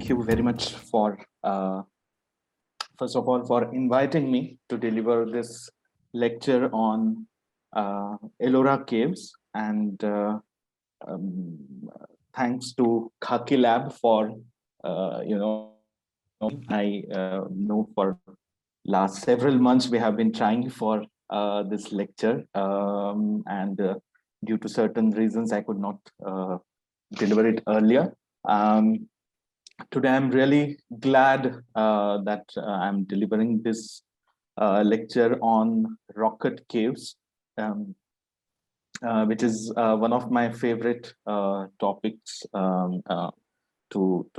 thank you very much for, first of all, for inviting me to deliver this lecture on Ellora Caves. And thanks to Khaki Lab for, I know for last several months we have been trying for this lecture, and due to certain reasons I could not deliver it earlier. Today I'm really glad that I'm delivering this lecture on RockCutCaves, which is one of my favorite topics to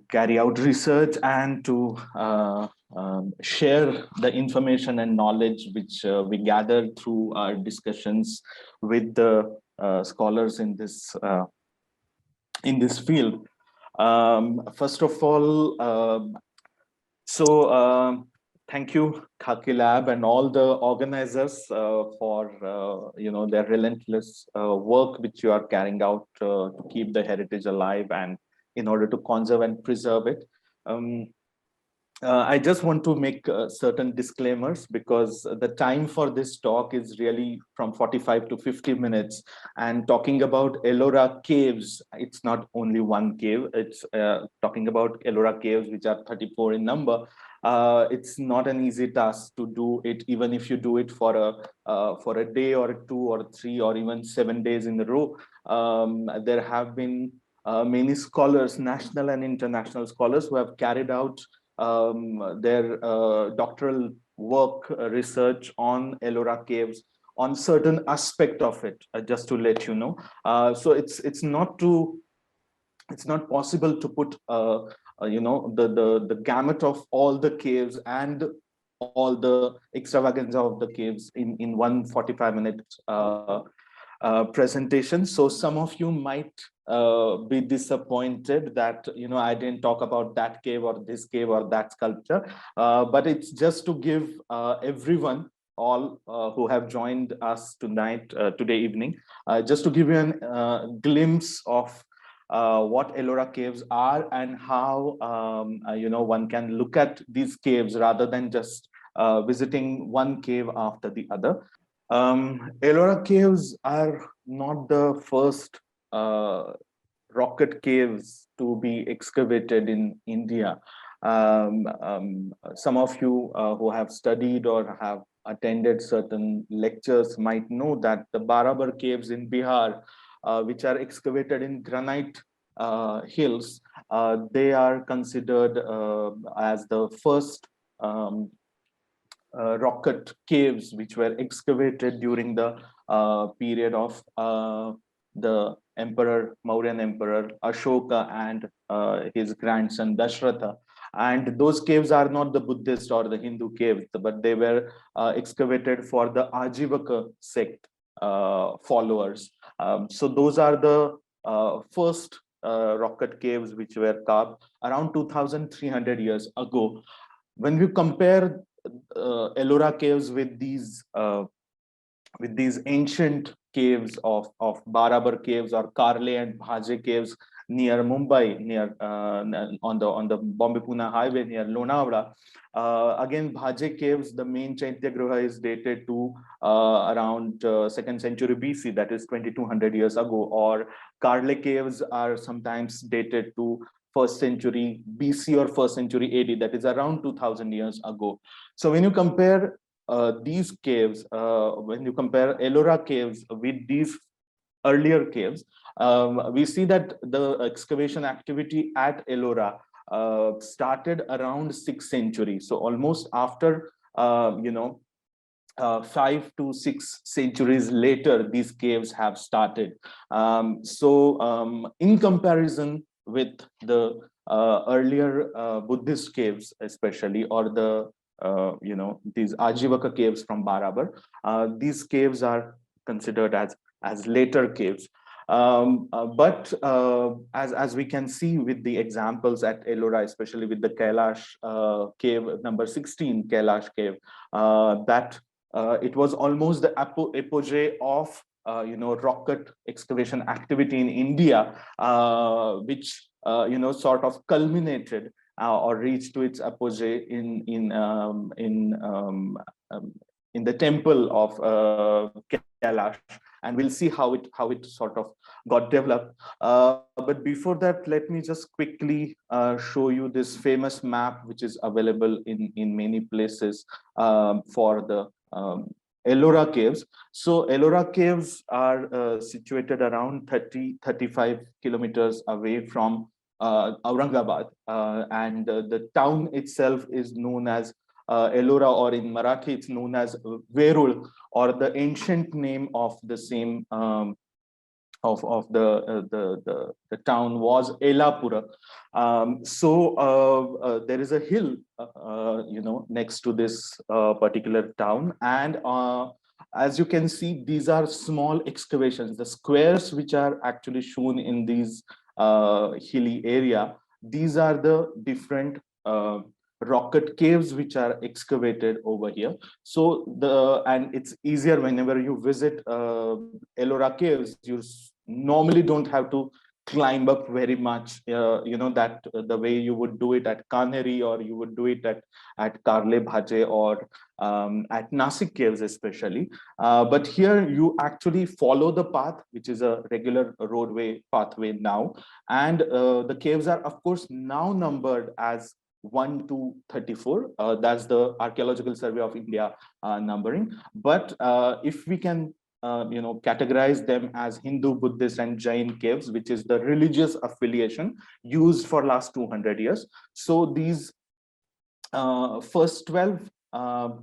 carry out research and to share the information and knowledge which we gathered through our discussions with the scholars in this field. First of all, thank you, Khaki Lab, and all the organizers for their relentless work which you are carrying out to keep the heritage alive and in order to conserve and preserve it. I just want to make certain disclaimers because the time for this talk is really from 45 to 50 minutes. And talking about Ellora Caves, it's not only one cave, it's talking about Ellora Caves, which are 34 in number. It's not an easy task to do it, even if you do it for a day or 2 or 3 or even 7 days in a row. There have been many scholars, national and international scholars, who have carried out their doctoral work research on Ellora Caves, on certain aspect of it, just to let you know. So it's not possible to put the gamut of all the caves and all the extravaganza of the caves in one 45-minute presentation. So some of you might be disappointed that I didn't talk about that cave or this cave or that sculpture, but it's just to give everyone, all who have joined us tonight, today evening, just to give you a glimpse of what Ellora Caves are and how one can look at these caves rather than just visiting one cave after the other. Ellora Caves are not the first rocket caves to be excavated in India. Some of you who have studied or have attended certain lectures might know that the Barabar caves in Bihar, which are excavated in granite hills, they are considered as the first rocket caves which were excavated during the period of the Mauryan Emperor Ashoka and his grandson Dashratha. And those caves are not the Buddhist or the Hindu caves, but they were excavated for the Ajivaka sect followers. So those are the first rocket caves which were carved around 2,300 years ago. When we compare Ellora Caves with these ancient caves of Barabar Caves or Karle and Bhaje Caves near Mumbai, near on the Bombay-Pune highway near Lonavala. Again, Bhaje Caves, the main Chaitya Gruha is dated to around 2nd century BC, that is 2,200 years ago, or Karle Caves are sometimes dated to 1st century BC or 1st century AD, that is around 2,000 years ago. So when you compare these caves, when you compare Ellora Caves with these earlier caves, we see that the excavation activity at Ellora started around 6th century. So almost after 5 to 6 centuries later, these caves have started. In comparison with the earlier Buddhist caves, especially, or the these Ajivaka caves from Barabar, these caves are considered as later caves. But as we can see with the examples at Ellora, especially with the Kailash cave number 16, Kailash cave, that it was almost the apogee of rock cut excavation activity in India, which sort of culminated or reached to its apogee in the temple of Kailash, and we'll see how it sort of got developed. But before that, let me just quickly show you this famous map, which is available in many places for the Ellora Caves. So Ellora Caves are situated around 35 kilometers away from Aurangabad, and the town itself is known as Ellora, or in Marathi it's known as Verul, or the ancient name of the same of the town was Elapura. There is a hill, next to this particular town, and as you can see, these are small excavations. The squares which are actually shown in these hilly area, these are the different rocket caves which are excavated over here. So and it's easier whenever you visit Ellora Caves, you normally don't have to climb up very much, that the way you would do it at Kanheri, or you would do it at Karle Bhaje, or at Nasik Caves especially. But here you actually follow the path, which is a regular roadway pathway now. And the caves are, of course, now numbered as 1 to 34. That's the Archaeological Survey of India numbering. But if we can categorize them as Hindu, Buddhist, and Jain caves, which is the religious affiliation used for last 200 years. So these first 12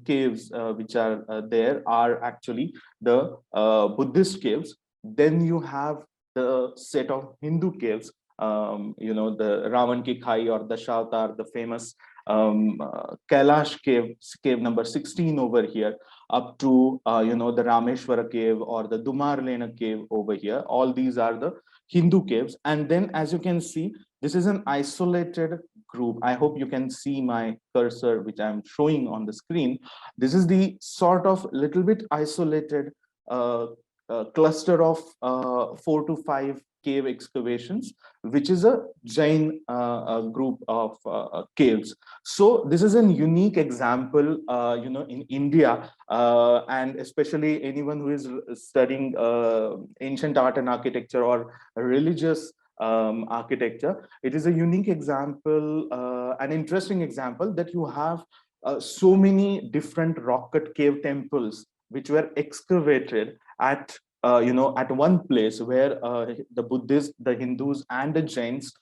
caves which are there are actually the Buddhist caves. Then you have the set of Hindu caves, the Ravan Ki Khai or the Shavatar, the famous Kailash cave number 16 over here, up to the Rameshwara cave or the Dumarlena cave over here. All these are the Hindu caves. And then, as you can see, this is an isolated group. I hope you can see my cursor, which I'm showing on the screen. This is the sort of little bit isolated cluster of 4 to 5 cave excavations, which is a Jain group of caves. So this is a unique example, in India, and especially anyone who is studying ancient art and architecture or religious architecture. It is a unique example, an interesting example, that you have so many different rock cut cave temples which were excavated at at one place, where the Buddhists, the Hindus, and the Jains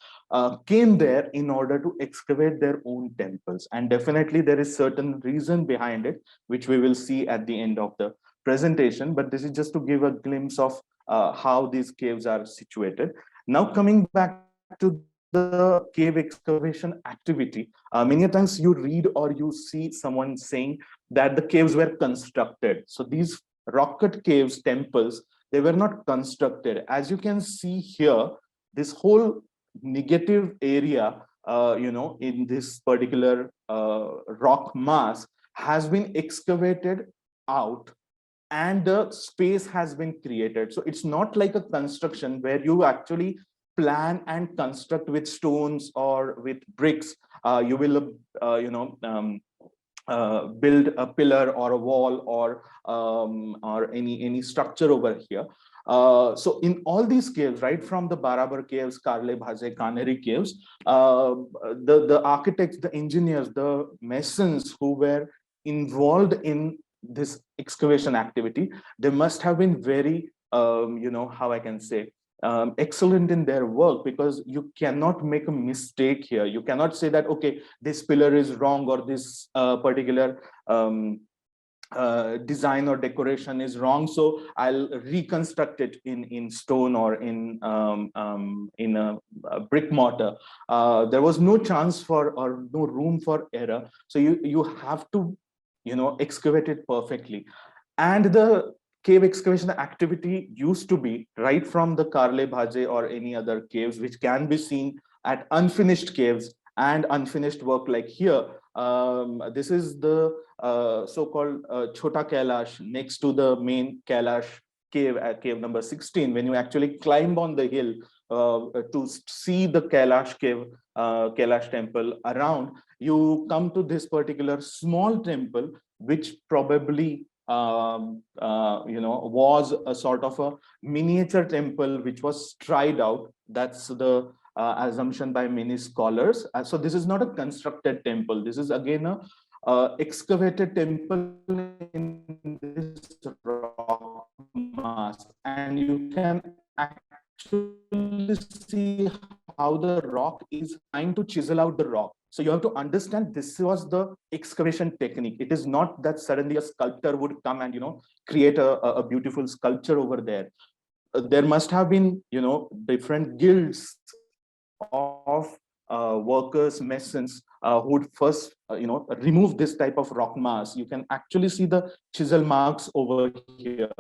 came there in order to excavate their own temples. And definitely there is certain reason behind it, which we will see at the end of the presentation. But this is just to give a glimpse of how these caves are situated. Now, coming back to the cave excavation activity, many times you read or you see someone saying that the caves were constructed. So these rock cut caves, temples, they were not constructed. As you can see here, this whole negative area, in this particular rock mass has been excavated out, and the space has been created. So it's not like a construction where you actually plan and construct with stones or with bricks. You will, build a pillar or a wall or any structure over here. So in all these caves, right from the Barabar caves, Karle Bhaje, Kanheri caves, the architects, the engineers, the masons who were involved in this excavation activity, they must have been very, how I can say, excellent in their work, because you cannot make a mistake here. You cannot say that, okay, this pillar is wrong, or this particular design or decoration is wrong, so I'll reconstruct it in stone or in a brick mortar. There was no chance for, or no room for error. So you have to excavate it perfectly. And the cave excavation activity used to be right from the Karle Bhaje or any other caves, which can be seen at unfinished caves and unfinished work like here. This is the so-called Chota Kailash next to the main Kailash cave, at cave number 16, when you actually climb on the hill to see the Kailash cave, Kailash temple around, you come to this particular small temple, which probably was a sort of a miniature temple which was tried out. That's the assumption by many scholars. So this is not a constructed temple. This is again a excavated temple in this rock mass, and you can actually see how the rock is trying to chisel out the rock. So you have to understand this was the excavation technique. It is not that suddenly a sculptor would come and create a beautiful sculpture over there. There must have been different guilds of workers, masons, who would first remove this type of rock mass. You can actually see the chisel marks over here,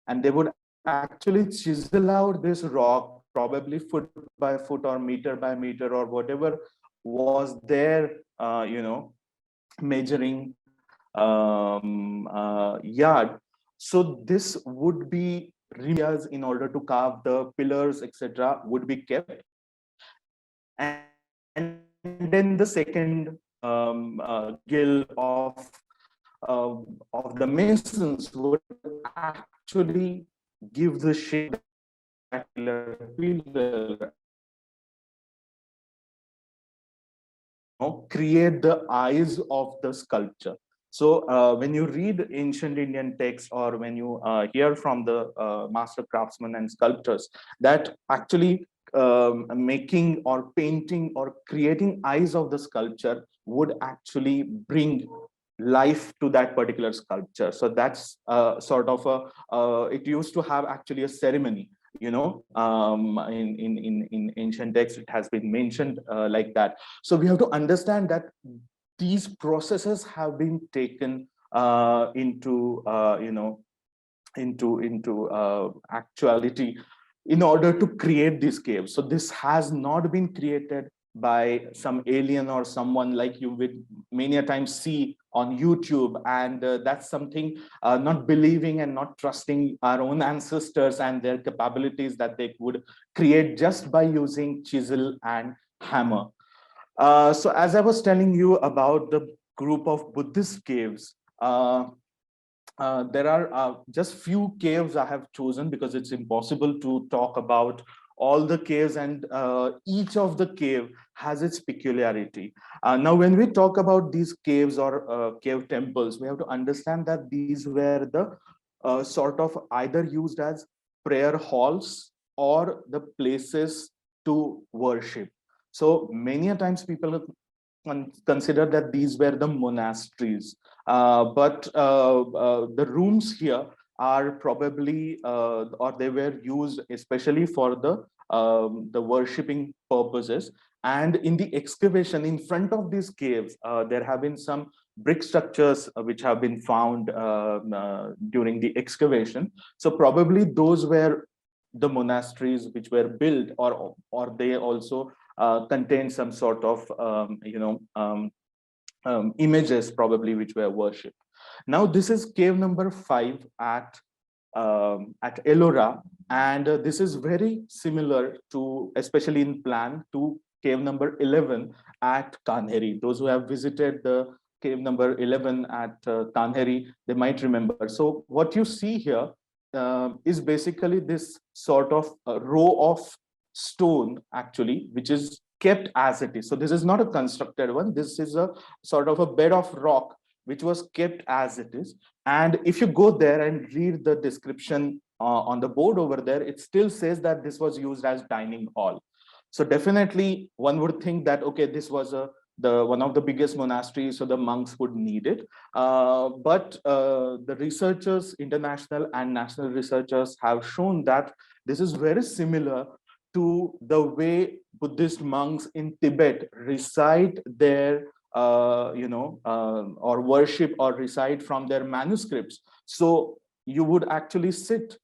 and they would actually chisel out this rock, probably foot by foot or meter by meter or whatever was their measuring yard. So this would be areas in order to carve the pillars, etc., would be kept. And then the second guild of the masons would actually give the shape that pillar, create the eyes of the sculpture. So when you read ancient Indian texts, or when you hear from the master craftsmen and sculptors, that actually making or painting or creating eyes of the sculpture would actually bring life to that particular sculpture. So that's sort of it used to have actually a ceremony. In ancient texts, it has been mentioned like that. So we have to understand that these processes have been taken into actuality in order to create these caves. So this has not been created by some alien or someone like you would many a times see on YouTube, and that's something not believing and not trusting our own ancestors and their capabilities that they would create just by using chisel and hammer. So as I was telling you about the group of Buddhist caves, there are just few caves I have chosen because it's impossible to talk about all the caves, and each of the cave has its peculiarity. Now, when we talk about these caves or cave temples, we have to understand that these were the sort of either used as prayer halls or the places to worship. So many a times people consider that these were the monasteries, but the rooms here are probably or they were used especially for the worshipping purposes. And in the excavation in front of these caves, there have been some brick structures which have been found during the excavation. So probably those were the monasteries which were built, or they also contain some sort of images probably which were worshipped. Now this is cave number 5 at Ellora, and this is very similar to, especially in plan, to cave number 11 at Kanheri. Those who have visited the cave number 11 at Kanheri, they might remember. So what you see here is basically this sort of row of stone actually, which is kept as it is. So this is not a constructed one. This is a sort of a bed of rock which was kept as it is. And if you go there and read the description on the board over there, it still says that this was used as dining hall. So definitely one would think that, okay, this was one of the biggest monasteries, so the monks would need it. But the researchers, international and national researchers, have shown that this is very similar to the way Buddhist monks in Tibet recite their or worship or recite from their manuscripts. So you would actually sit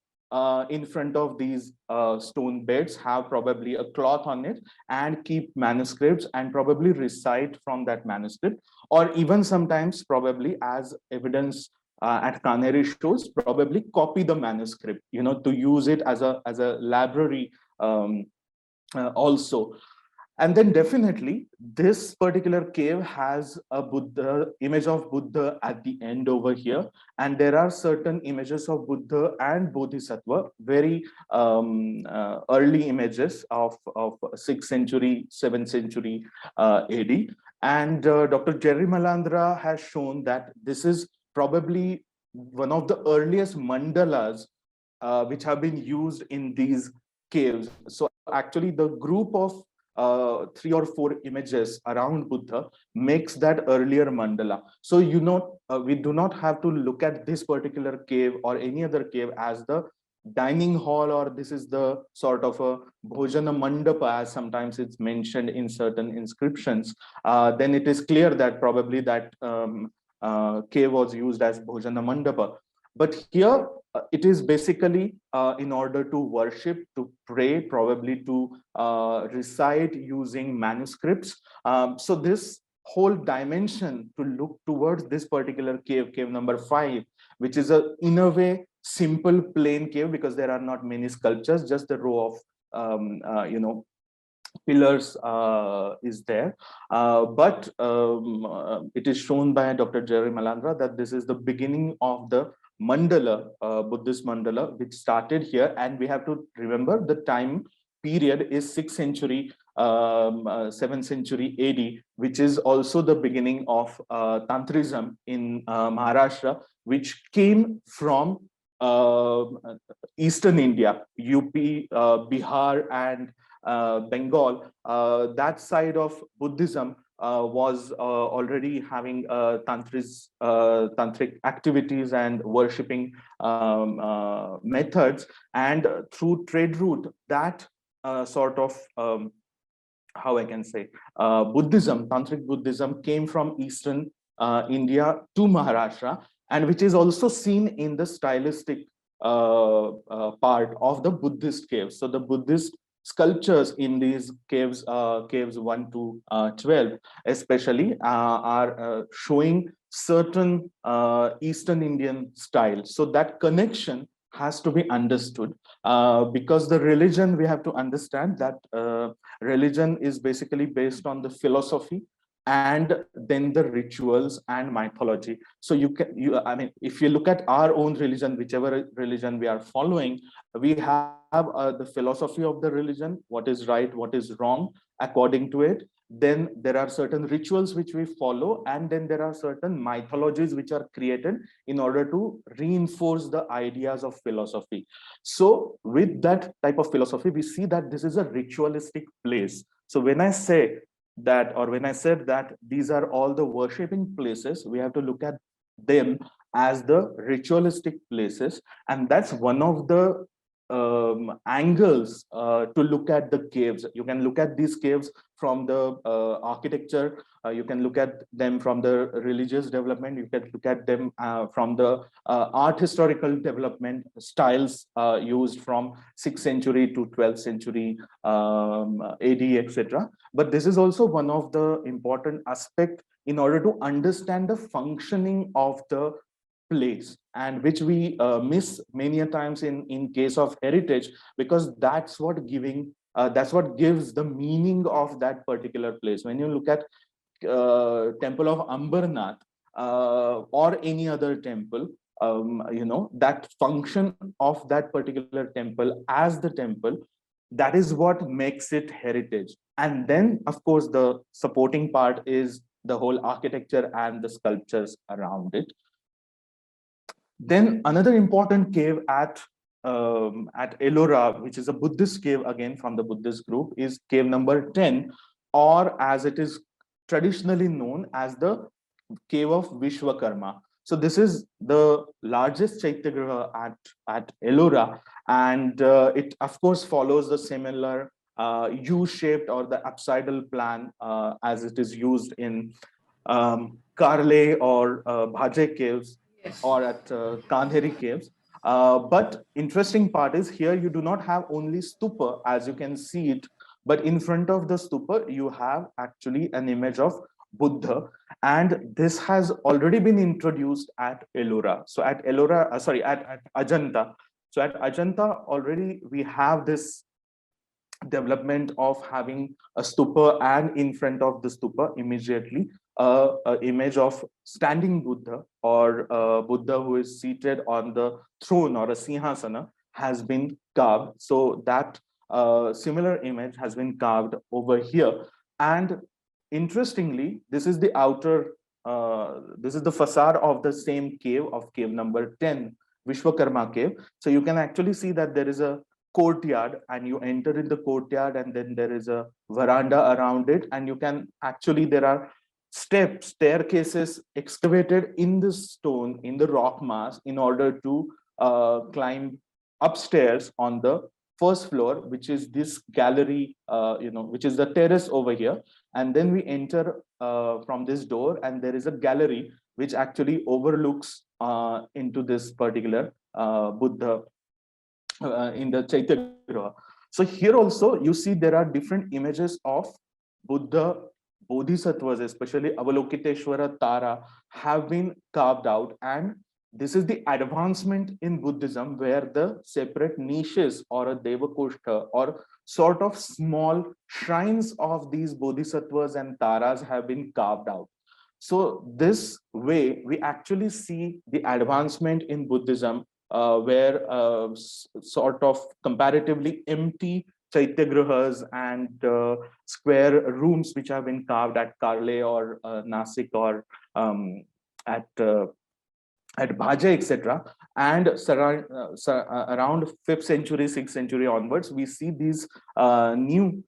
in front of these stone beds, have probably a cloth on it, and keep manuscripts and probably recite from that manuscript, or even sometimes probably as evidence at Kaneri shows probably copy the manuscript, to use it as a library also. And then definitely this particular cave has a Buddha, image of Buddha at the end over here. And there are certain images of Buddha and Bodhisattva, very early images of 6th century, 7th century AD. And Dr. Jerry Malandra has shown that this is probably one of the earliest mandalas which have been used in these caves. So actually the group of 3 or 4 images around Buddha makes that earlier mandala. So, we do not have to look at this particular cave or any other cave as the dining hall, or this is the sort of a Bhojana Mandapa, as sometimes it's mentioned in certain inscriptions. Then it is clear that probably that cave was used as Bhojana Mandapa. But here it is basically in order to worship, to pray, probably to recite using manuscripts. So this whole dimension to look towards this particular cave, cave number 5, which is in a way simple plain cave, because there are not many sculptures, just a row of pillars is there. But it is shown by Dr. Jerry Malandra that this is the beginning of the mandala, Buddhist mandala, which started here. And we have to remember the time period is 6th century, 7th century AD, which is also the beginning of Tantrism in Maharashtra, which came from Eastern India, UP, Bihar, and Bengal. That side of Buddhism was already having tantric activities and worshipping methods, and through trade route, that sort of how I can say Buddhism, tantric Buddhism, came from Eastern India to Maharashtra, and which is also seen in the stylistic part of the Buddhist caves. So the Buddhist sculptures in these caves, caves 1 to 12 especially, are showing certain Eastern Indian style. So that connection has to be understood, because the religion, we have to understand that religion is basically based on the philosophy and then the rituals and mythology. So I mean, if you look at our own religion, whichever religion we are following, we have the philosophy of the religion, what is right, what is wrong according to it. Then there are certain rituals which we follow, and then there are certain mythologies which are created in order to reinforce the ideas of philosophy. So with that type of philosophy, we see that this is a ritualistic place. So when I say that, or when I said that these are all the worshipping places, we have to look at them as the ritualistic places. And that's one of the angles to look at the caves. You can look at these caves from the architecture, you can look at them from the religious development, you can look at them from the art historical development styles used from 6th century to 12th century AD, etc. But this is also one of the important aspect in order to understand the functioning of the place, and which we miss many a times in case of heritage, because that's what gives the meaning of that particular place. When you look at temple of Ambarnath or any other temple, that function of that particular temple as the temple, that is what makes it heritage. And then of course the supporting part is the whole architecture and the sculptures around it. Then another important cave at Ellora, which is a Buddhist cave again from the Buddhist group, is cave number 10, or as it is traditionally known as the cave of Vishwakarma. So this is the largest Chaitya at Ellora, and it of course follows the similar U-shaped or the apsidal plan as it is used in Karle or Bhaje caves, or at Kandheri caves. But interesting part is here you do not have only stupa as you can see it, but in front of the stupa you have actually an image of Buddha. And this has already been introduced at Ellora. So at Ellora, at Ajanta. So at Ajanta already we have this development of having a stupa, and in front of the stupa immediately a image of standing Buddha, or Buddha who is seated on the throne or a sinhasana has been carved. So that similar image has been carved over here. And interestingly, this is the outer, this is the facade of the same cave, of cave number 10, Vishwakarma cave. So you can actually see that there is a courtyard, and you enter in the courtyard, and then there is a veranda around it, and you can actually, there are steps, staircases excavated in the stone, in the rock mass, in order to climb upstairs on the first floor, which is this gallery, which is the terrace over here. And then we enter from this door, and there is a gallery which actually overlooks into this particular Buddha in the Chaitya Griha. So here also you see there are different images of Buddha Bodhisattvas, especially Avalokiteshvara, Tara, have been carved out. And this is the advancement in Buddhism, where the separate niches or a Devakoshtha or sort of small shrines of these Bodhisattvas and Taras have been carved out. So this way we actually see the advancement in Buddhism, where sort of comparatively empty Chaitya Grihas and square rooms which have been carved at Karle or Nasik, or at Bhaja, etc. And around 5th century, 6th century onwards, we see these new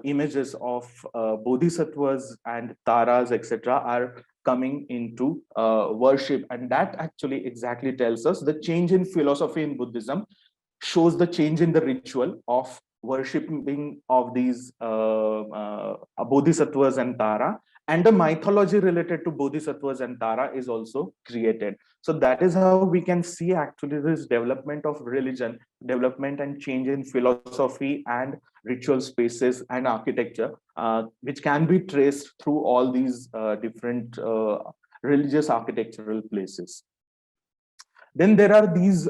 images of bodhisattvas and taras, etc., are coming into worship. And that actually exactly tells us the change in philosophy in Buddhism, shows the change in the ritual of worshipping of these bodhisattvas and tara, and the mythology related to bodhisattvas and tara is also created. So that is how we can see actually this development of religion, development and change in philosophy and ritual spaces and architecture, which can be traced through all these different religious architectural places. Then there are these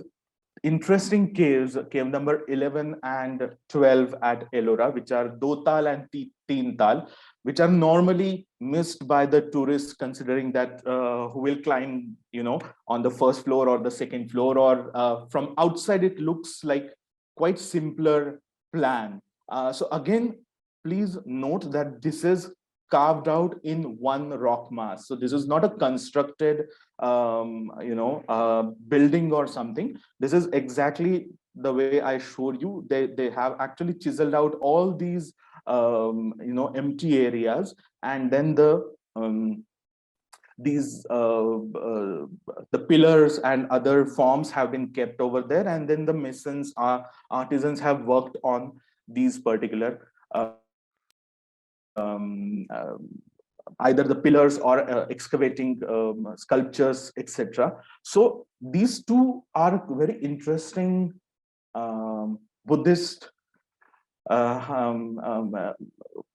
interesting caves, cave number 11 and 12 at Ellora, which are Dotal and Teental, which are normally missed by the tourists, considering that who will climb, on the first floor or the second floor, or from outside it looks like quite simpler plan. So again, please note that this is carved out in one rock mass. So this is not a constructed, building or something. This is exactly the way I showed you. They have actually chiseled out all these, empty areas, and then the pillars and other forms have been kept over there, and then the masons, artisans have worked on these particular either the pillars or excavating sculptures, etc. So these two are very interesting Buddhist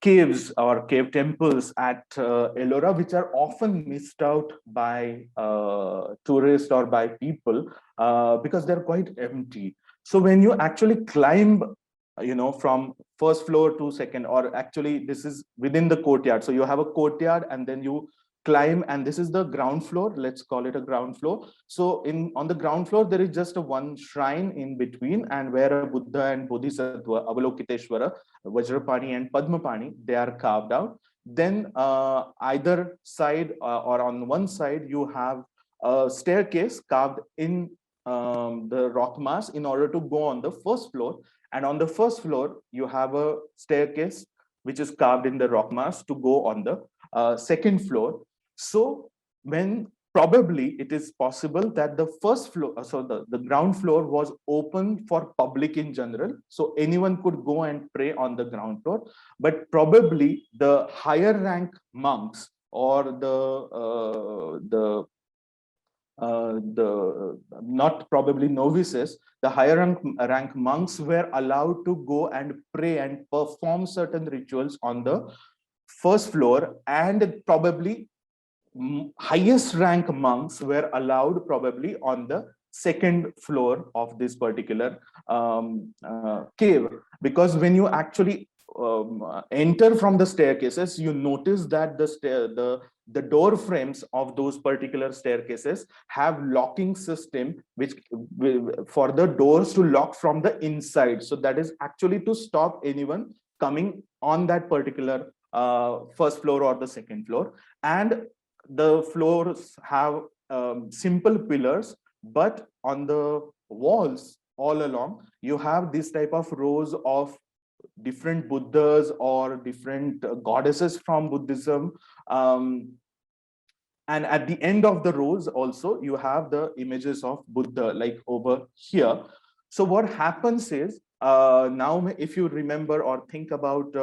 caves or cave temples at Ellora, which are often missed out by tourists or by people because they're quite empty. So when you actually climb, from first floor to second, or actually this is within the courtyard. So you have a courtyard, and then you climb, and this is the ground floor. Let's call it a ground floor. So on the ground floor, there is just one shrine in between, and where a Buddha and Bodhisattva, Avalokiteshvara, Vajrapani and Padmapani, they are carved out. Then either side or on one side, you have a staircase carved in the rock mass in order to go on the first floor. And on the first floor, you have a staircase which is carved in the rock mass to go on the second floor. So when probably it is possible that the first floor, so the ground floor was open for public in general. So anyone could go and pray on the ground floor. But probably the higher rank monks or the not probably novices, the higher rank monks were allowed to go and pray and perform certain rituals on the first floor, and probably highest rank monks were allowed probably on the second floor of this particular cave, because when you actually enter from the staircases, you notice that the door frames of those particular staircases have locking system, which for the doors to lock from the inside. So that is actually to stop anyone coming on that particular first floor or the second floor. And the floors have simple pillars, but on the walls all along you have this type of rows of different Buddhas or different goddesses from Buddhism. And at the end of the rows also you have the images of Buddha, like over here. So what happens is, now if you remember or think about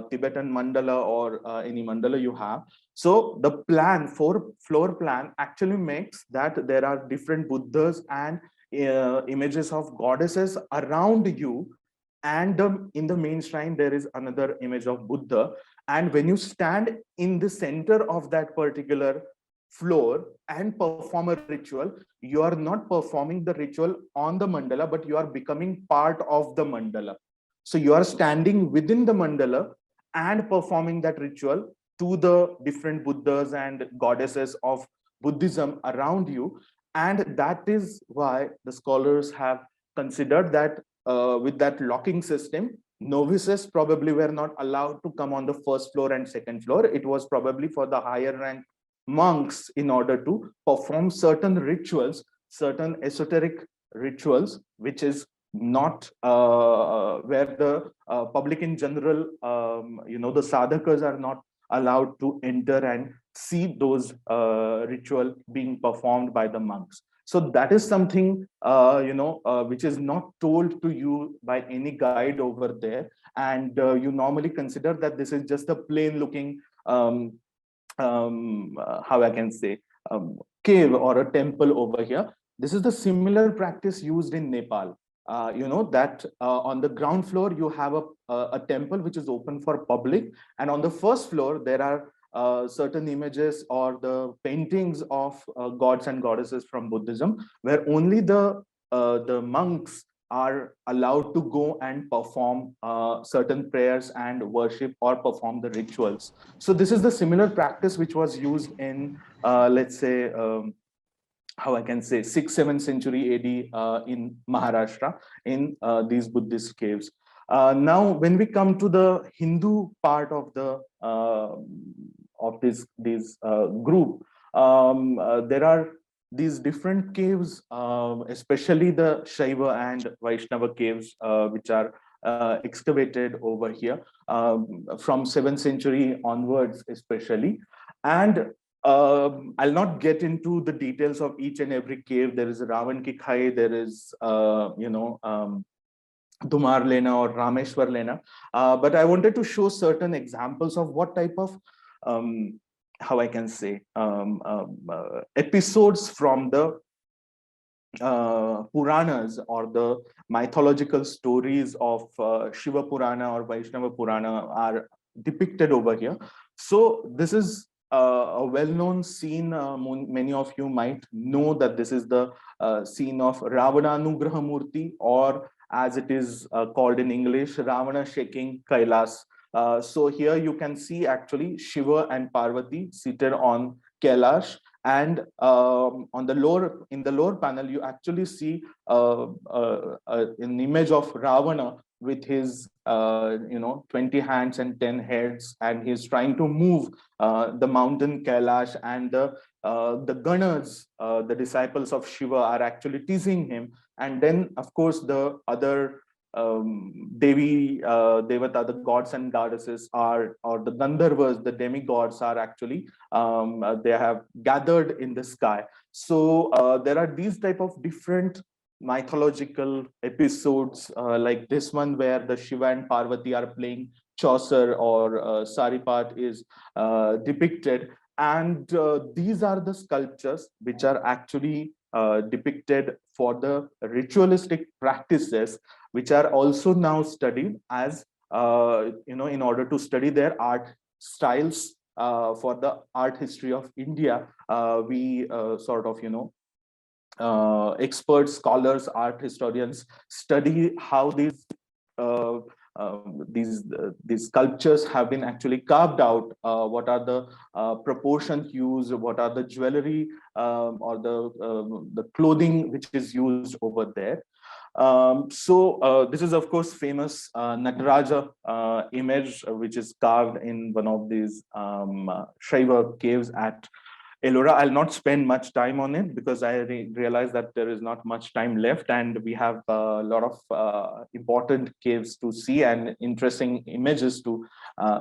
Tibetan mandala or any mandala you have, so the plan, floor plan actually makes that there are different Buddhas and images of goddesses around you, and in the main shrine there is another image of Buddha. And when you stand in the center of that particular floor and perform a ritual, you are not performing the ritual on the mandala, but you are becoming part of the mandala. So you are standing within the mandala and performing that ritual to the different Buddhas and goddesses of Buddhism around you. And that is why the scholars have considered that with that locking system, novices probably were not allowed to come on the first floor and second floor. It was probably for the higher rank monks in order to perform certain rituals, certain esoteric rituals, which is not where the public in general, the sadhakas are not allowed to enter and see those ritual being performed by the monks. So that is something, which is not told to you by any guide over there. And you normally consider that this is just a plain looking, how I can say, cave or a temple over here. This is the similar practice used in Nepal. That on the ground floor, you have a temple which is open for public. And on the first floor, there are certain images or the paintings of gods and goddesses from Buddhism, where only the monks are allowed to go and perform certain prayers and worship or perform the rituals. So this is the similar practice which was used in, let's say, how I can say, 6th, 7th century AD in Maharashtra, in these Buddhist caves. Now, when we come to the Hindu part of the this group, there are these different caves, especially the Shaiva and Vaishnava caves, which are excavated over here from 7th century onwards, especially. And I'll not get into the details of each and every cave. There is Ravan Ki Khai, there is, Dumar Lena or Rameshwar Lena. But I wanted to show certain examples of what type of, how I can say, episodes from the Puranas or the mythological stories of Shiva Purana or Vaishnava Purana are depicted over here. So this is a well-known scene. Many of you might know that this is the scene of Ravana Anugraha Murti, or as it is called in English, Ravana shaking Kailash. So here you can see actually Shiva and Parvati seated on Kailash, and in the lower panel you actually see an image of Ravana with his 20 hands and 10 heads, and he's trying to move the mountain Kailash, and the Ganas, the disciples of Shiva, are actually teasing him. And then of course the other Devi, Devata, the gods and goddesses are, or the Gandharvas, the demigods, are actually, they have gathered in the sky. So there are these type of different mythological episodes, like this one where the Shiva and Parvati are playing Chaucer, or Saripat is depicted. And these are the sculptures which are actually depicted for the ritualistic practices, which are also now studied as, in order to study their art styles for the art history of India, we sort of, experts, scholars, art historians study how uh, these sculptures have been actually carved out. What are the proportions used? What are the jewelry or the clothing which is used over there? This is of course famous Nataraja image, which is carved in one of these Shaiva caves at Ellora. I'll not spend much time on it because I realize that there is not much time left, and we have a lot of important caves to see and interesting images to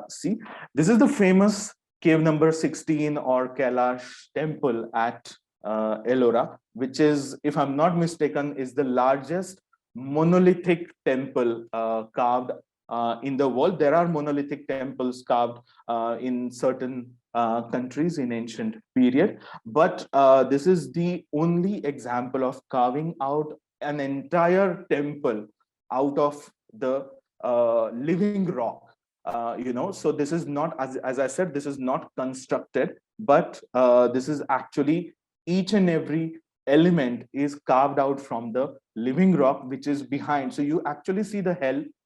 see. This is the famous cave number 16 or Kailash temple at Ellora, which is, if I'm not mistaken, is the largest monolithic temple carved in the world. There are monolithic temples carved in certain countries in ancient period, but this is the only example of carving out an entire temple out of the living rock. So this is not, as I said, this is not constructed, but this is actually each and every element is carved out from the living rock which is behind. So you actually see the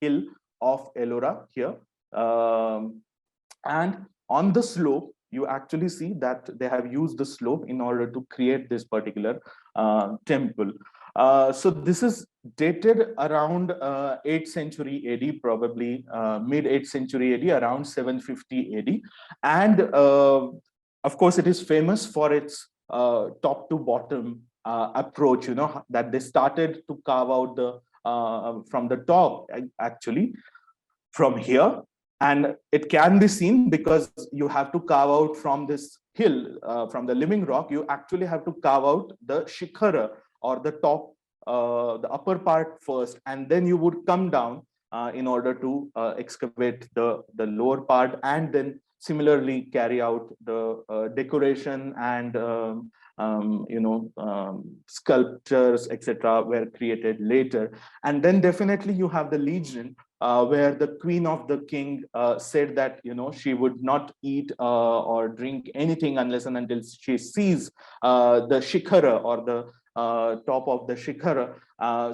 hill of Ellora here, and on the slope you actually see that they have used the slope in order to create this particular temple. So this is dated around 8th century AD, probably mid 8th century AD, around 750 AD. And of course, it is famous for its top to bottom approach, that they started to carve out the from the top, actually, from here. And it can be seen because you have to carve out from this hill, from the living rock, you actually have to carve out the shikhara or the top, the upper part first, and then you would come down in order to excavate the lower part, and then similarly carry out the decoration and sculptures, etc., were created later. And then definitely you have the legend where the queen of the king said that she would not eat or drink anything unless and until she sees the shikhara or the top of the shikhara.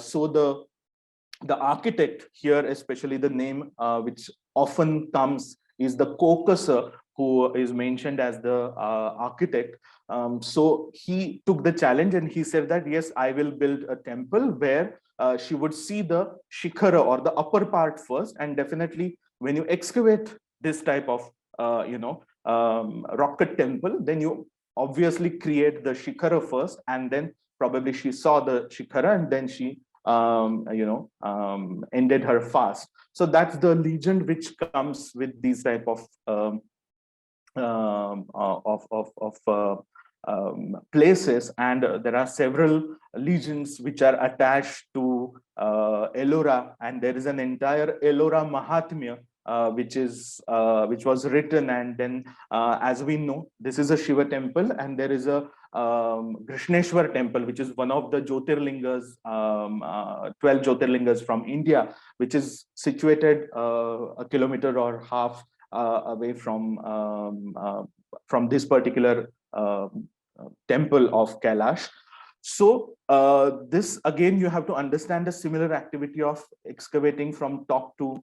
So the architect here, especially the name which often comes is the Kokasa, who is mentioned as the architect. So he took the challenge and he said that, yes, I will build a temple where she would see the shikhara or the upper part first. And definitely when you excavate this type of, rock cut temple, then you obviously create the shikhara first, and then probably she saw the shikhara and then she ended her fast. So that's the legend which comes with these type of places, and there are several legends which are attached to Ellora, and there is an entire Ellora Mahatmya which was written. And then as we know, this is a Shiva temple, and there is a Krishneshwar temple, which is one of the Jyotirlingas, 12 Jyotirlingas from India, which is situated a kilometer or half away from this particular temple of Kailash. So this, again, you have to understand the similar activity of excavating from top to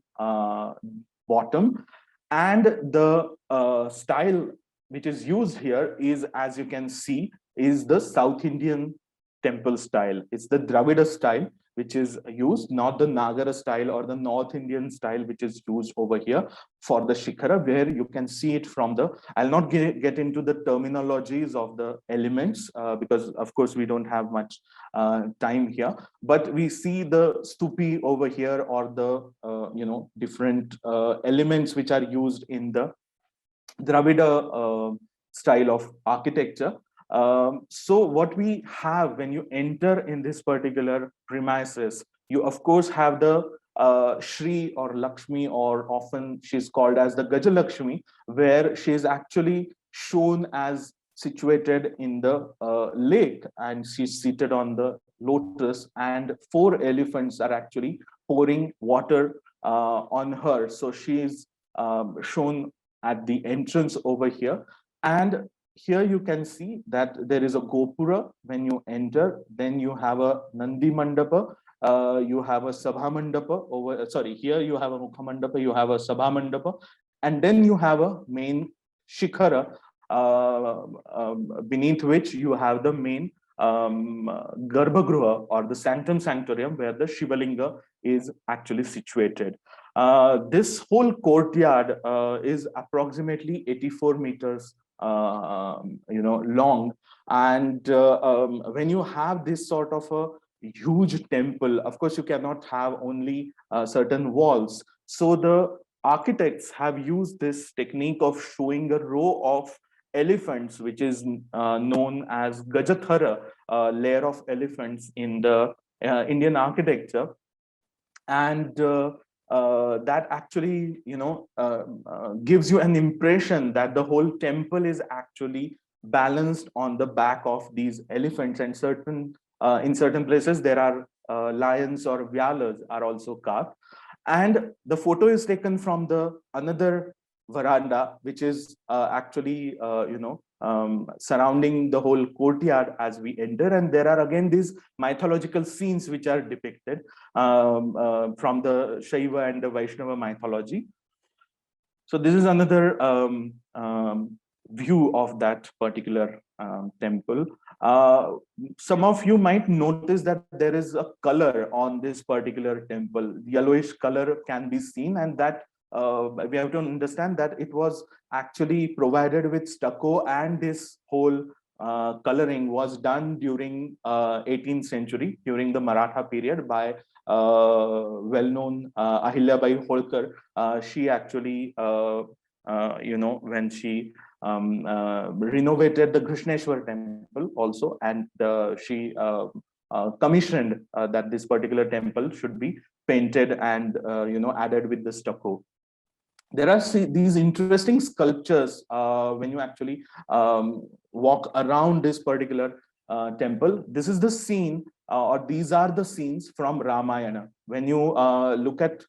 bottom, and the style which is used here is, as you can see, is the South Indian temple style. It's the Dravida style which is used, not the Nagara style or the North Indian style which is used over here for the shikhara, where you can see it from the, I'll not get into the terminologies of the elements because of course we don't have much time here, but we see the stupi over here, or the different elements which are used in the Dravida style of architecture. So what we have when you enter in this particular premises, you of course have the Shri or Lakshmi, or often she's called as the Gajalakshmi, where she is actually shown as situated in the lake, and she's seated on the lotus, and 4 elephants are actually pouring water on her. So she is shown at the entrance over here. And here you can see that there is a gopura when you enter. Then you have a Nandi Mandapa, you have a Sabha Mandapa over, sorry, here you have a Mukha Mandapa, you have a Sabha Mandapa, and then you have a main Shikhara, beneath which you have the main Garbhagruha, or the Sanctum Sanctorium, where the Shivalinga is actually situated. This whole courtyard is approximately 84 meters long, and when you have this sort of a huge temple, of course you cannot have only certain walls. So the architects have used this technique of showing a row of elephants, which is known as Gajathara, layer of elephants in the Indian architecture. And that actually gives you an impression that the whole temple is actually balanced on the back of these elephants, and in certain places there are lions or vyalas are also carved. And the photo is taken from the another veranda, which is actually surrounding the whole courtyard as we enter. And there are again these mythological scenes which are depicted from the Shaiva and the Vaishnava mythology. So this is another view of that particular temple. Some of you might notice that there is a color on this particular temple. Yellowish color can be seen, and that we have to understand that it was actually provided with stucco, and this whole coloring was done during 18th century, during the Maratha period, by well-known Ahilyabai Holkar. She actually, when she renovated the Krishneshwar temple also, and she commissioned that this particular temple should be painted and added with the stucco. There are these interesting sculptures when you actually walk around this particular temple. This is the scene, or these are the scenes from Ramayana. When you look at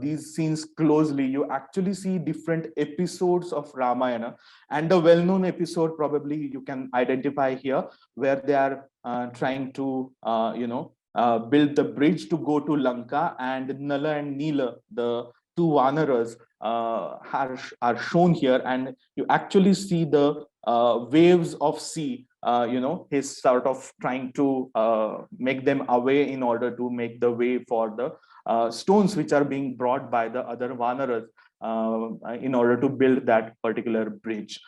these scenes closely, you actually see different episodes of Ramayana, and the well-known episode probably you can identify here, where they are trying to build the bridge to go to Lanka, and Nala and Neela, the two Vanaras, are shown here, and you actually see the waves of sea. He's sort of trying to make them away in order to make the way for the stones which are being brought by the other Vanaras in order to build that particular bridge.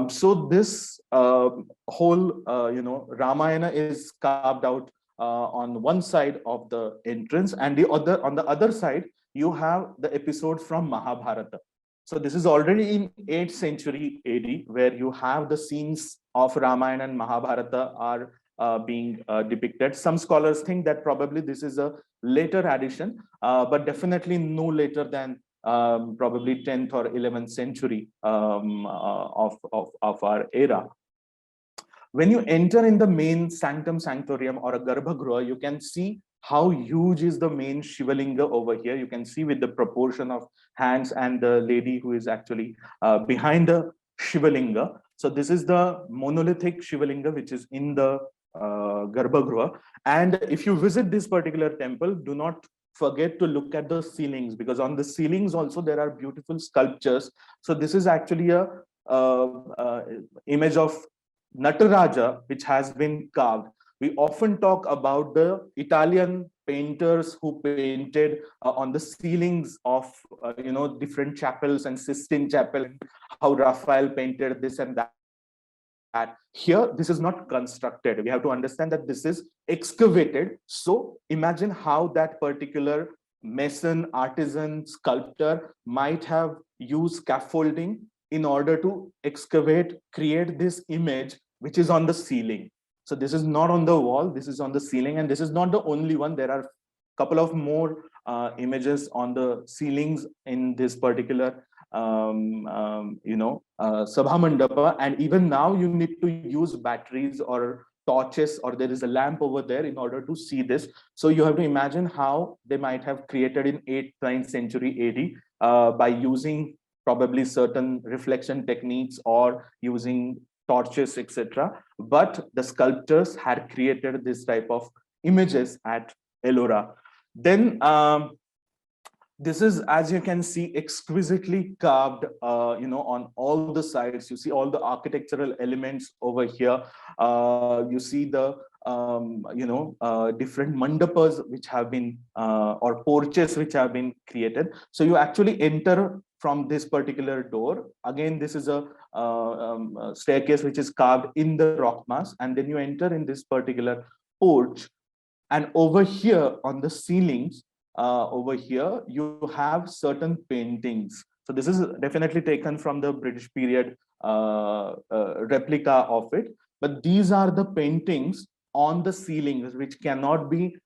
So this whole Ramayana is carved out on one side of the entrance, and on the other side you have the episode from Mahabharata. So this is already in 8th century AD, where you have the scenes of Ramayana and Mahabharata are being depicted. Some scholars think that probably this is a later addition, but definitely no later than probably 10th or 11th century of our era. When you enter in the main Sanctum Sanctorium or a Garbhagruha, you can see how huge is the main Shivalinga over here. You can see with the proportion of hands and the lady who is actually behind the Shivalinga. So this is the monolithic Shivalinga which is in the Garbhagruha. And if you visit this particular temple, do not forget to look at the ceilings, because on the ceilings also there are beautiful sculptures. So this is actually a image of Nataraja, which has been carved. We often talk about the Italian painters who painted on the ceilings of different chapels and Sistine Chapel, how Raphael painted this and that. Here, this is not constructed. We have to understand that this is excavated. So imagine how that particular mason, artisan, sculptor might have used scaffolding in order to excavate, create this image which is on the ceiling. So this is not on the wall, this is on the ceiling, and this is not the only one. There are a couple of more images on the ceilings in this particular Sabha Mandapa. And even now you need to use batteries or torches, or there is a lamp over there in order to see this. So you have to imagine how they might have created in 8th, 9th century AD by using probably certain reflection techniques or using torches, etc. But the sculptors had created this type of images at Ellora. Then this is, as you can see, exquisitely carved, on all the sides. You see all the architectural elements over here. You see the, different mandapas which have been, or porches which have been created. So you actually enter from this particular door. Again, this is a staircase which is carved in the rock mass. And then you enter in this particular porch. And over here on the ceilings, over here, you have certain paintings. So this is definitely taken from the British period replica of it. But these are the paintings on the ceilings, which cannot be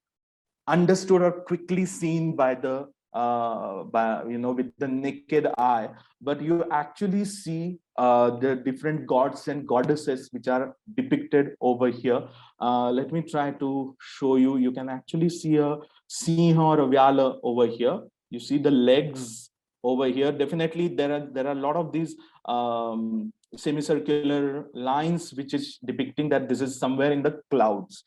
understood or quickly seen by the with the naked eye, but you actually see the different gods and goddesses which are depicted over here. Let me try to show you. You can actually see a Singha or a Vyala over here. You see the legs over here. Definitely there are a lot of these semicircular lines which is depicting that this is somewhere in the clouds.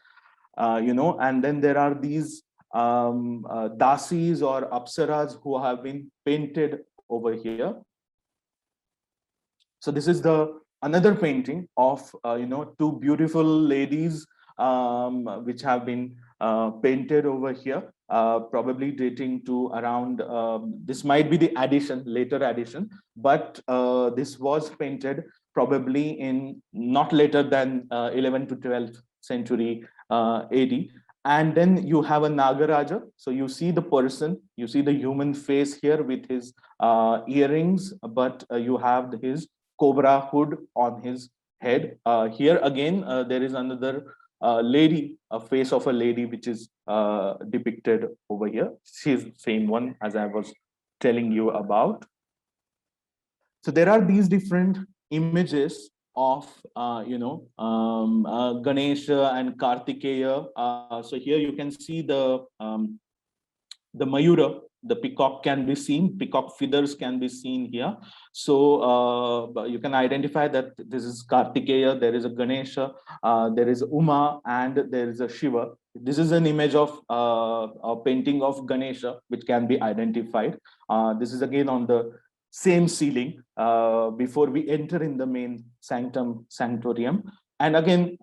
And then there are these dasis or apsaras who have been painted over here. So this is the another painting of two beautiful ladies which have been painted over here, probably dating to around this might be the later addition, but this was painted probably in not later than 11th to 12th century AD. And then you have a Nagaraja. So you see the person, you see the human face here with his earrings, but you have his cobra hood on his head. Here again, there is another lady, a face of a lady, which is depicted over here. She's the same one as I was telling you about. So there are these different images of Ganesha and Kartikeya. So here you can see the Mayura, the peacock can be seen, peacock feathers can be seen here. So you can identify that this is Kartikeya, there is a Ganesha, there is Uma, and there is a Shiva. This is an image of a painting of Ganesha, which can be identified. This is again on the same ceiling before we enter in the main sanctorium. And again,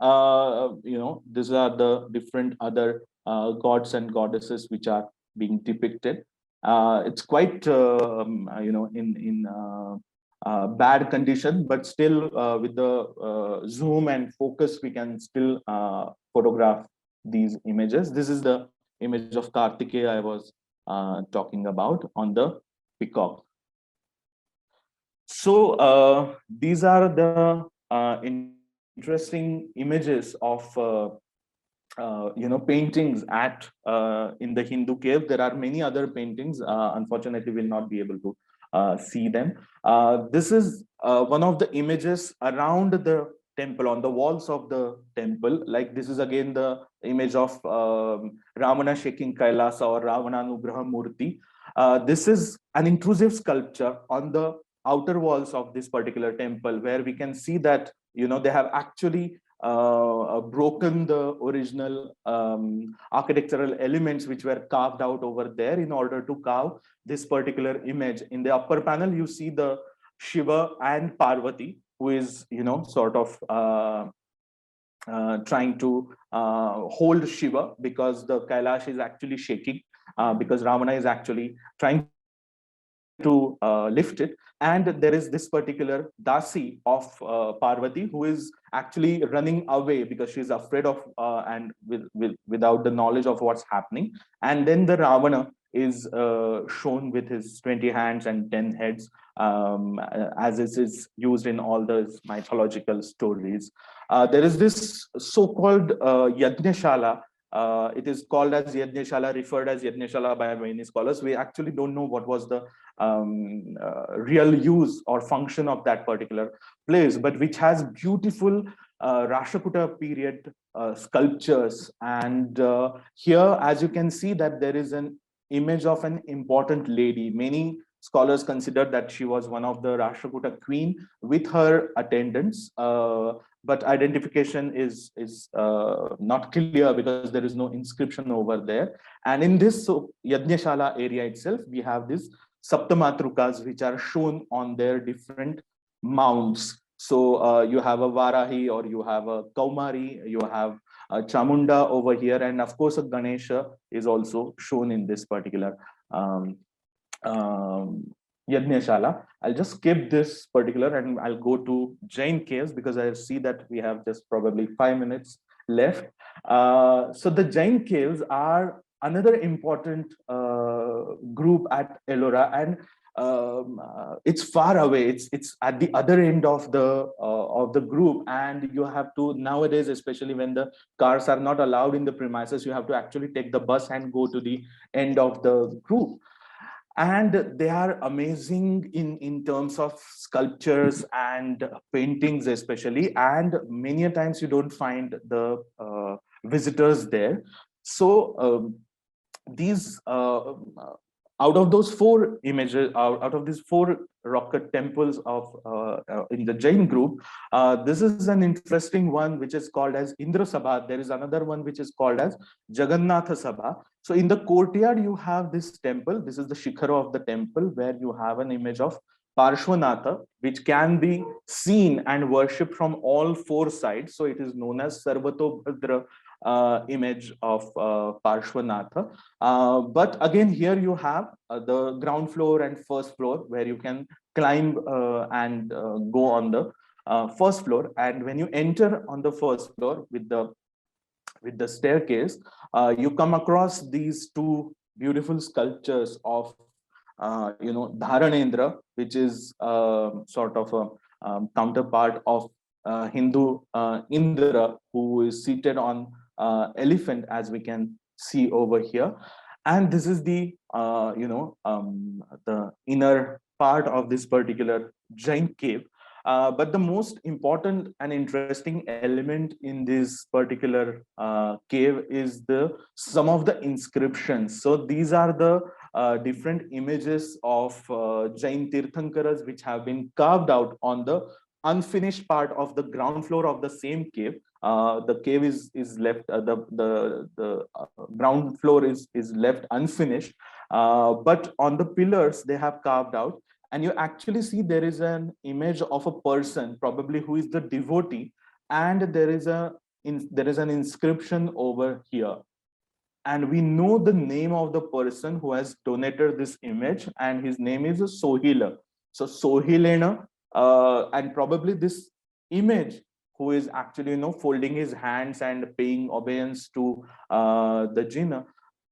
these are the different other gods and goddesses which are being depicted. It's quite, in bad condition, but still with the zoom and focus, we can still photograph these images. This is the image of Kartikeya I was talking about on the peacock. So these are the interesting images of paintings at in the Hindu cave. There are many other paintings. Unfortunately, we'll not be able to see them. This is one of the images around the temple, on the walls of the temple. Like this is again the image of Ravana shaking Kailasa or Ravananugraha Murti. This is an intrusive sculpture on the outer walls of this particular temple, where we can see that they have actually broken the original architectural elements which were carved out over there in order to carve this particular image. In the upper panel, you see the Shiva and Parvati, who is sort of trying to hold Shiva, because the Kailash is actually shaking, because Ravana is actually trying to lift it. And there is this particular Dasi of Parvati, who is actually running away because she's afraid of and without the knowledge of what's happening. And then the Ravana is shown with his 20 hands and 10 heads, as is used in all the mythological stories. There is this so-called Yajnashala. It is called as Yajnashala, referred as Yajnashala by many scholars. We actually don't know what was the real use or function of that particular place, but which has beautiful Rashtrakuta period sculptures. And here, as you can see, that there is an image of an important lady. Many scholars consider that she was one of the Rashtrakuta queen with her attendants. But identification is not clear because there is no inscription over there. And in this Yajñashala area itself, we have these Saptamatrukas, which are shown on their different mounds. So you have a Varahi, or you have a Kaumari, you have a Chamunda over here, and of course a Ganesha is also shown in this particular Yajñashala. I'll just skip this particular and I'll go to Jain caves because I see that we have just probably 5 minutes left. So the Jain caves are another important group at Ellora, and it's far away. It's at the other end of the group, and you have to nowadays, especially when the cars are not allowed in the premises, you have to actually take the bus and go to the end of the group. And they are amazing in terms of sculptures and paintings especially, and many a times you don't find the visitors there. So these out of those 4 images, out of these 4 rock cut temples of in the Jain group, this is an interesting one which is called as Indra Sabha. There is another one which is called as Jagannatha Sabha. So in the courtyard you have this temple. This is the shikhara of the temple, where you have an image of Parshvanatha, which can be seen and worshipped from all 4 sides. So it is known as Sarvatobhadra image of Parshvanatha. But again, here you have the ground floor and first floor, where you can climb and go on the first floor. And when you enter on the first floor with the staircase, you come across these 2 beautiful sculptures of Dharanendra, which is sort of a counterpart of Hindu Indra, who is seated on elephant, as we can see over here. And this is the the inner part of this particular Jain cave. But the most important and interesting element in this particular cave is some of the inscriptions. So these are the different images of Jain Tirthankaras, which have been carved out on the unfinished part of the ground floor of the same cave. The cave is left, the ground floor is left unfinished, but on the pillars they have carved out, and you actually see there is an image of a person, probably who is the devotee, and there is an inscription over here. And we know the name of the person who has donated this image, and his name is Sohila. So Sohilena, and probably this image, who is actually folding his hands and paying obeisance to the Jinnah,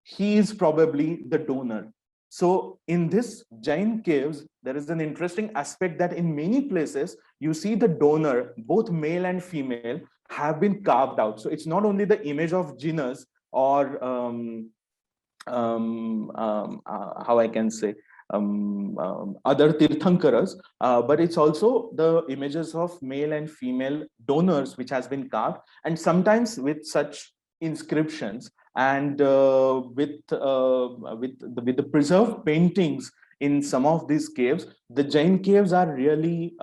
he is probably the donor. So in this Jain caves, there is an interesting aspect that in many places you see the donor, both male and female, have been carved out. So it's not only the image of Jinnahs or how I can say other Tirthankaras, but it's also the images of male and female donors which has been carved, and sometimes with such inscriptions, and with the preserved paintings in some of these caves. The Jain caves are really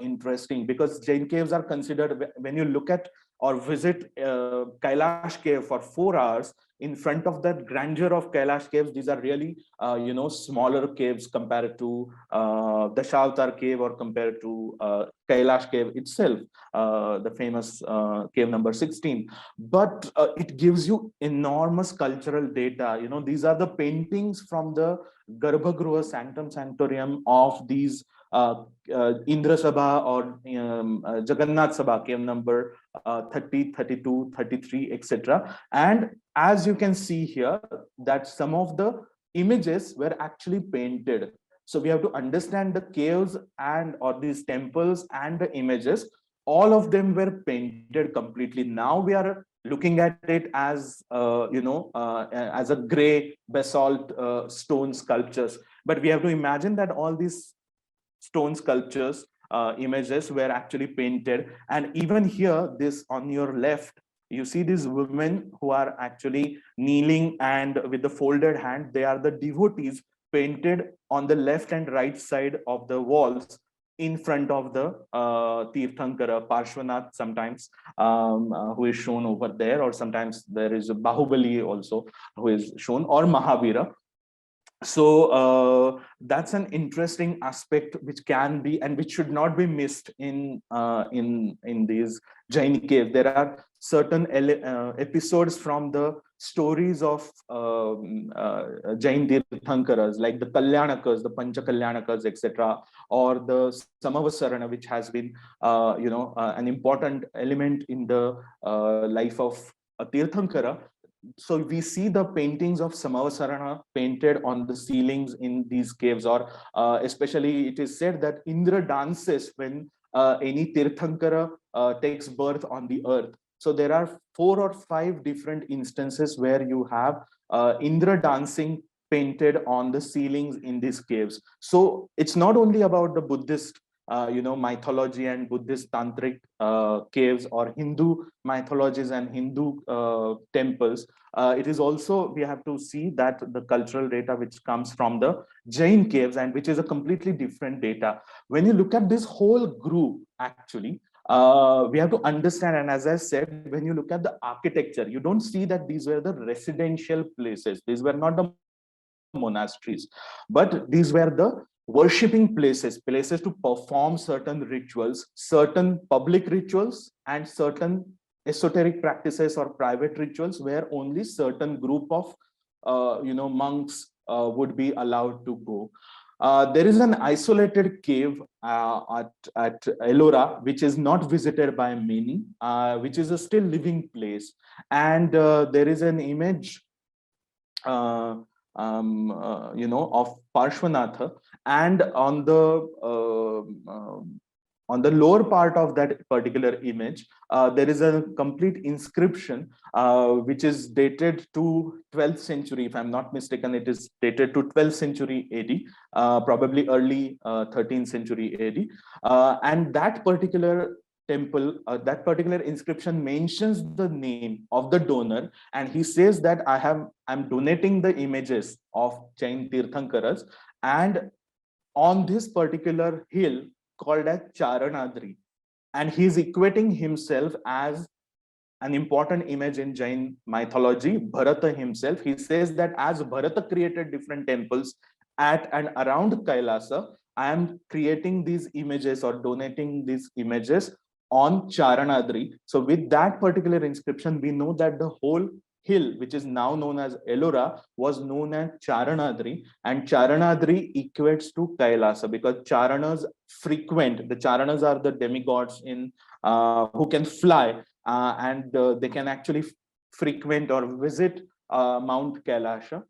interesting, because Jain caves are considered, when you look at or visit Kailash cave for 4 hours, in front of that grandeur of Kailash caves, these are really smaller caves compared to Dashavatar cave, or compared to Kailash cave itself, the famous cave number 16. But it gives you enormous cultural data. These are the paintings from the Garbhagruha Sanctum Sanctorium of these Indra Sabha or Jagannath Sabha, cave number 30, 32, 33, etc. And as you can see here, that some of the images were actually painted. So we have to understand the caves and or these temples and the images, all of them were painted completely. Now we are looking at it as as a gray basalt stone sculptures, but we have to imagine that all these stone sculptures images were actually painted. And even here, this on your left, you see these women who are actually kneeling and with the folded hand, they are the devotees painted on the left and right side of the walls in front of the Tirthankara, Parshvanath sometimes, who is shown over there, or sometimes there is a Bahubali also who is shown, or Mahavira. So that's an interesting aspect which can be and which should not be missed in these Jain caves. There are certain episodes from the stories of Jain Tirthankaras, like the Kalyanakas, the Pancha Kalyanakas, etc., or the Samavasarana, which has been an important element in the life of a Tirthankara. So we see the paintings of Samavasarana painted on the ceilings in these caves, or especially it is said that Indra dances when any Tirthankara takes birth on the earth. So there are 4 or 5 different instances where you have Indra dancing painted on the ceilings in these caves. So it's not only about the Buddhist mythology and Buddhist tantric caves, or Hindu mythologies and Hindu temples. It is also, we have to see that the cultural data which comes from the Jain caves, and which is a completely different data. When you look at this whole group, actually, we have to understand, and as I said, when you look at the architecture, you don't see that these were the residential places. These were not the monasteries, but these were the worshipping places, places to perform certain rituals, certain public rituals, and certain esoteric practices or private rituals where only certain group of monks would be allowed to go. There is an isolated cave at Ellora, which is not visited by many, which is a still living place. And there is an image of Parshvanatha, and on the lower part of that particular image, there is a complete inscription which is dated to 12th century. If I'm not mistaken, it is dated to 12th century AD, probably early 13th century AD. And that particular temple, that particular inscription mentions the name of the donor, and he says that I'm donating the images of Jain Tirthankaras, and on this particular hill called as Charanadri, and he's equating himself as an important image in Jain mythology, Bharata himself. He says that as Bharata created different temples at and around Kailasa, I am creating these images or donating these images on Charanadri. So with that particular inscription, we know that the whole hill, which is now known as Ellora, was known as Charanadri, and Charanadri equates to Kailasa because Charanas frequent, the Charanas are the demigods in who can fly, and they can actually frequent or visit Mount Kailash.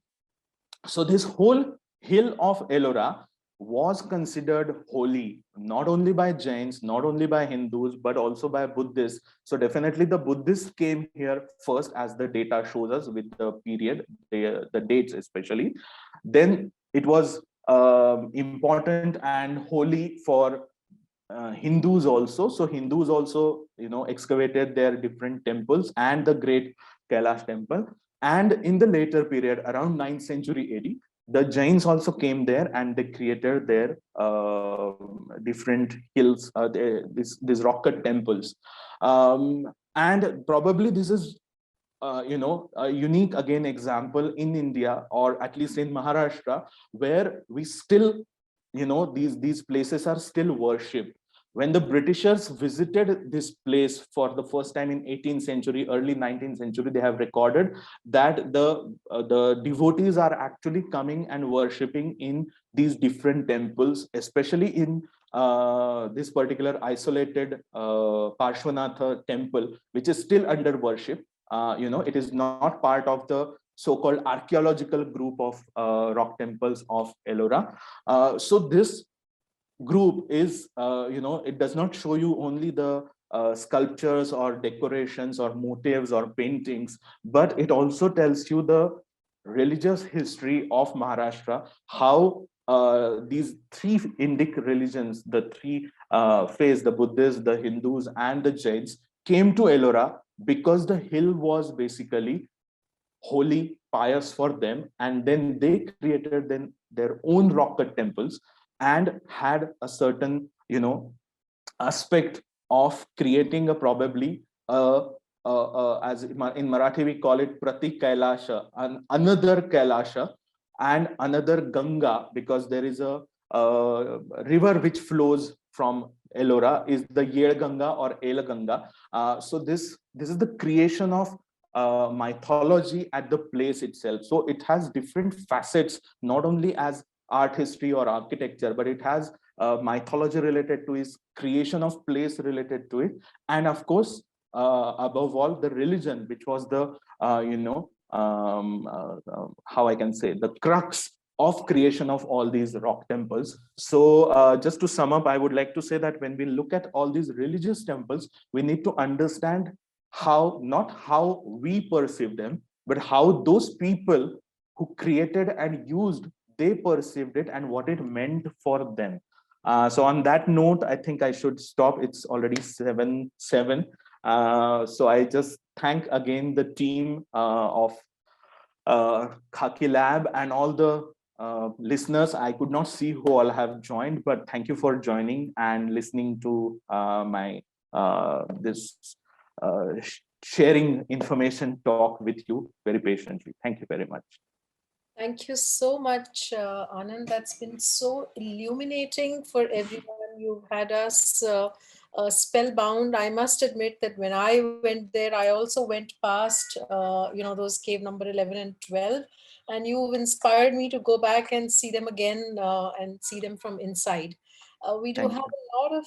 So this whole hill of Ellora was considered holy, not only by Jains, not only by Hindus, but also by Buddhists. So definitely the Buddhists came here first, as the data shows us with the period, the dates especially. Then it was important and holy for Hindus also. So Hindus also, excavated their different temples and the great Kailash temple. And in the later period, around 9th century AD, the Jains also came there and they created their different hills, these rock cut temples. And probably this is a unique again example in India, or at least in Maharashtra, where we still, these places are still worshipped. When the Britishers visited this place for the first time in 18th century, early 19th century, they have recorded that the devotees are actually coming and worshipping in these different temples, especially in this particular isolated Parshvanatha temple, which is still under worship. It is not part of the so-called archaeological group of rock temples of Ellora. So this group is, it does not show you only the sculptures or decorations or motifs or paintings, but it also tells you the religious history of Maharashtra, how these 3 Indic religions, the 3 faiths, the Buddhists, the Hindus, and the Jains, came to Ellora because the hill was basically holy, pious for them, and then they created then their own rock cut temples and had a certain, aspect of creating a probably as in Marathi we call it Pratik Kailasha, another Kailasha and another Ganga, because there is a river which flows from Ellora, is the Yed Ganga or El Ganga. So this is the creation of mythology at the place itself. So it has different facets, not only as art history or architecture, but it has mythology related to its creation of place related to it, and of course above all the religion, which was the how I can say, the crux of creation of all these rock temples. So just to sum up, I would like to say that when we look at all these religious temples, we need to understand how, not how we perceive them, but how those people who created and used, they perceived it and what it meant for them. So on that note, I think I should stop. It's already 7:07. So I just thank again the team of Khaki Lab and all the listeners. I could not see who all have joined, but thank you for joining and listening to my this sharing information talk with you very patiently. Thank you very much. Thank you so much, Anand. That's been so illuminating for everyone. You've had us spellbound. I must admit that when I went there, I also went past, those cave number 11 and 12, and you've inspired me to go back and see them again and see them from inside. We do Thank have you. a lot of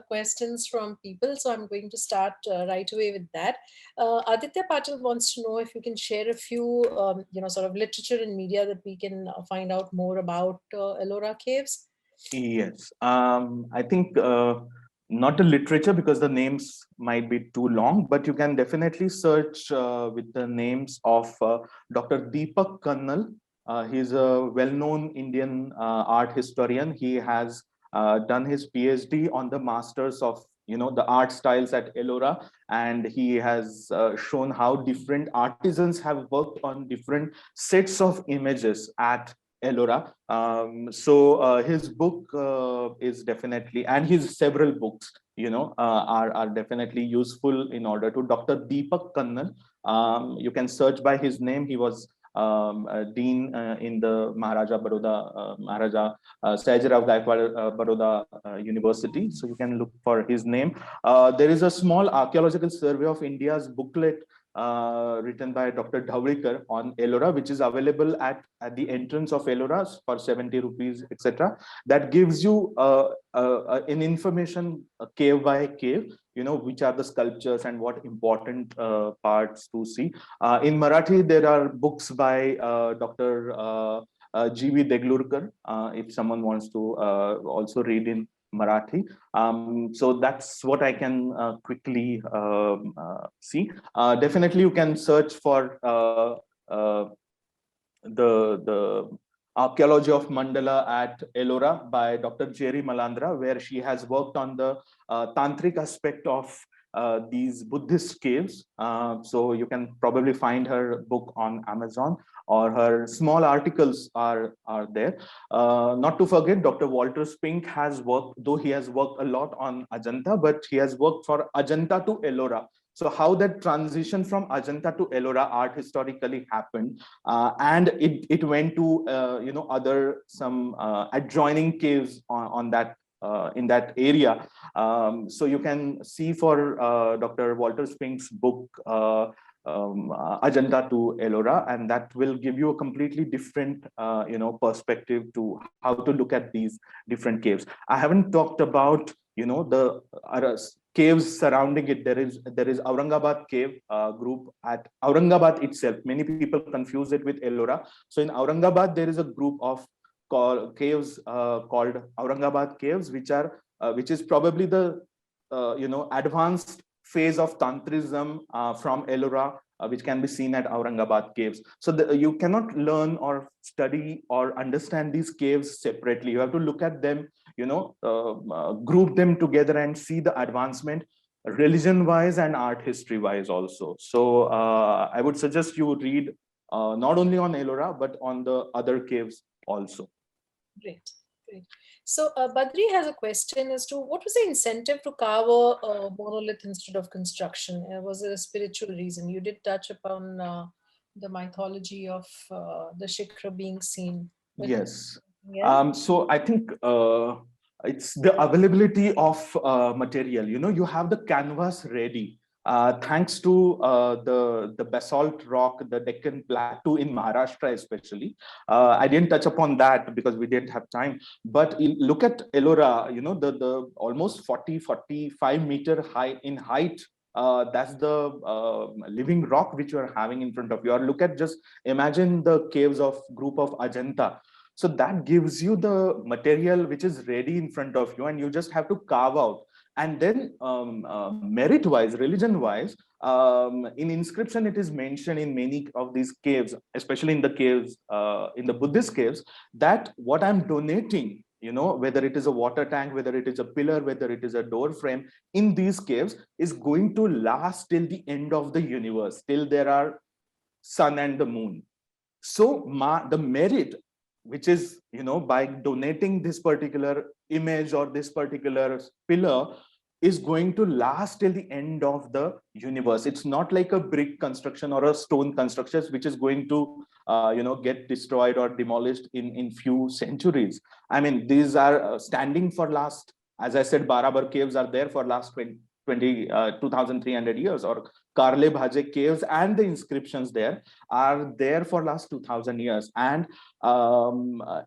questions from people, so I'm going to start right away with that. Aditya Patil wants to know if you can share a few, sort of literature and media that we can find out more about Ellora Caves. Yes, I think not the literature because the names might be too long, but you can definitely search with the names of Dr. Deepak Kannal. He's a well-known Indian art historian. He has done his PhD on the masters of the art styles at Ellora, and he has shown how different artisans have worked on different sets of images at Ellora. So his book is definitely, and his several books, are definitely useful in order to Dr. Deepak Kannal. You can search by his name. He was a dean in the Maharaja Sayajirao Gaikwad Baroda University. So you can look for his name. There is a small archaeological survey of India's booklet written by Dr. Dhawlikar on Ellora, which is available at the entrance of Ellora for 70 rupees, etc. That gives you an information cave by cave, which are the sculptures and what important parts to see. In Marathi, there are books by Dr. G.V. Deglurkar, if someone wants to also read in Marathi. So that's what I can quickly see. Definitely, you can search for the archaeology of mandala at Ellora by Dr. Jerry Malandra, where she has worked on the tantric aspect of these Buddhist caves. So you can probably find her book on Amazon, or her small articles are there. Not to forget, Dr. Walter Spink has worked, though he has worked a lot on Ajanta, but he has worked for Ajanta to Ellora. So how that transition from Ajanta to Ellora art historically happened, and it went to other some adjoining caves on that in that area. So you can see for Dr. Walter Spink's book Ajanta to Ellora, and that will give you a completely different perspective to how to look at these different caves. I haven't talked about the caves surrounding it. There is Aurangabad cave group at Aurangabad itself. Many people confuse it with Ellora. So in Aurangabad there is a group of caves called Aurangabad caves, which is probably the advanced phase of tantrism from Ellora, which can be seen at Aurangabad caves. So you cannot learn or study or understand these caves separately. You have to look at them, group them together and see the advancement. religion-wise and art history-wise also. So I would suggest you read not only on Ellora, but on the other caves also. Great, great. So Badri has a question as to what was the incentive to carve a monolith instead of construction? Was it a spiritual reason? You did touch upon the mythology of the Shikra being seen. But Yes. yeah. So I think it's the availability of material. You know, you have the canvas ready. Thanks to the basalt rock, the Deccan Plateau in Maharashtra, especially. I didn't touch upon that because we didn't have time. But look at Ellora, you know, the almost 45 meter high in height. That's the living rock which you are having in front of you. Or look at, just imagine the caves of group of Ajanta. So that gives you the material which is ready in front of you, and you just have to carve out. And then merit wise, religion wise, in inscription it is mentioned in many of these caves, especially in the caves, in the Buddhist caves, that what I'm donating, you know, whether it is a water tank, whether it is a pillar, whether it is a door frame, in these caves is going to last till the end of the universe, till there are sun and the moon. So the merit, which is, you know, by donating this particular image or this particular pillar, is going to last till the end of the universe. It's not like a brick construction or a stone construction which is going to you know, get destroyed or demolished in few centuries. I mean, these are standing for last, as I said, Barabar caves are there for last 2,300 years, or Karle Bhaje caves and the inscriptions there are there for last 2,000 years. And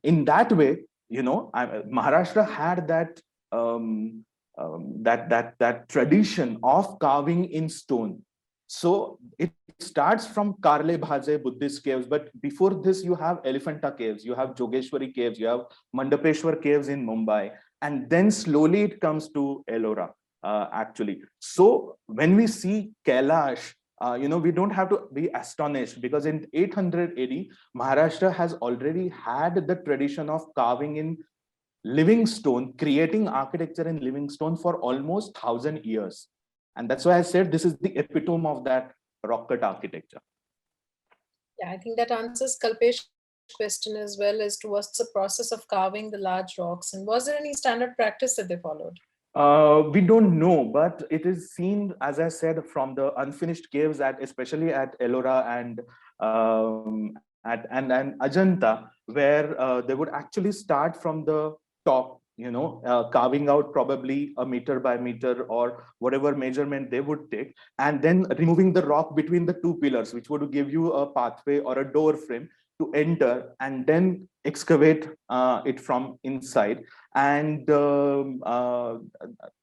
in that way, you know, Maharashtra had that that tradition of carving in stone. So it starts from Karle Bhaje Buddhist caves, but before this you have Elephanta caves, you have Jogeshwari caves, you have Mandapeshwar caves in Mumbai, and then slowly it comes to Ellora, actually. So when we see Kailash, you know, we don't have to be astonished, because in 800 AD, Maharashtra has already had the tradition of carving in living stone, creating architecture in living stone for almost 1,000 years. And that's why I said this is the epitome of that rock cut architecture. Yeah, I think that answers Kalpesh's question as well, as to what's the process of carving the large rocks, and was there any standard practice that they followed? We don't know, but it is seen, as I said, from the unfinished caves at, especially at Ellora and and Ajanta, where they would actually start from the top, you know, carving out probably a meter by meter or whatever measurement they would take, and then removing the rock between the two pillars, which would give you a pathway or a door frame to enter, and then excavate it from inside. And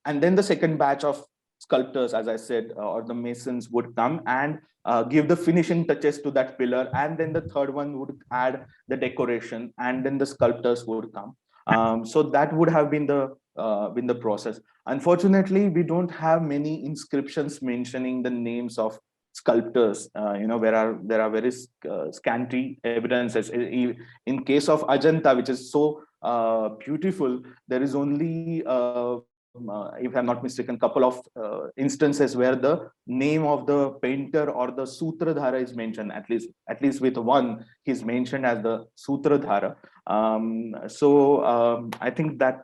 and then the second batch of sculptors, as I said, or the masons would come and give the finishing touches to that pillar, and then the third one would add the decoration, and then the sculptors would come. So that would have been the process. Unfortunately, we don't have many inscriptions mentioning the names of sculptors. You know, there are very scanty evidences. In case of Ajanta, which is so beautiful, there is only if I'm not mistaken, couple of instances where the name of the painter or the sutradhara is mentioned. At least with one, he's mentioned as the sutradhara. I think that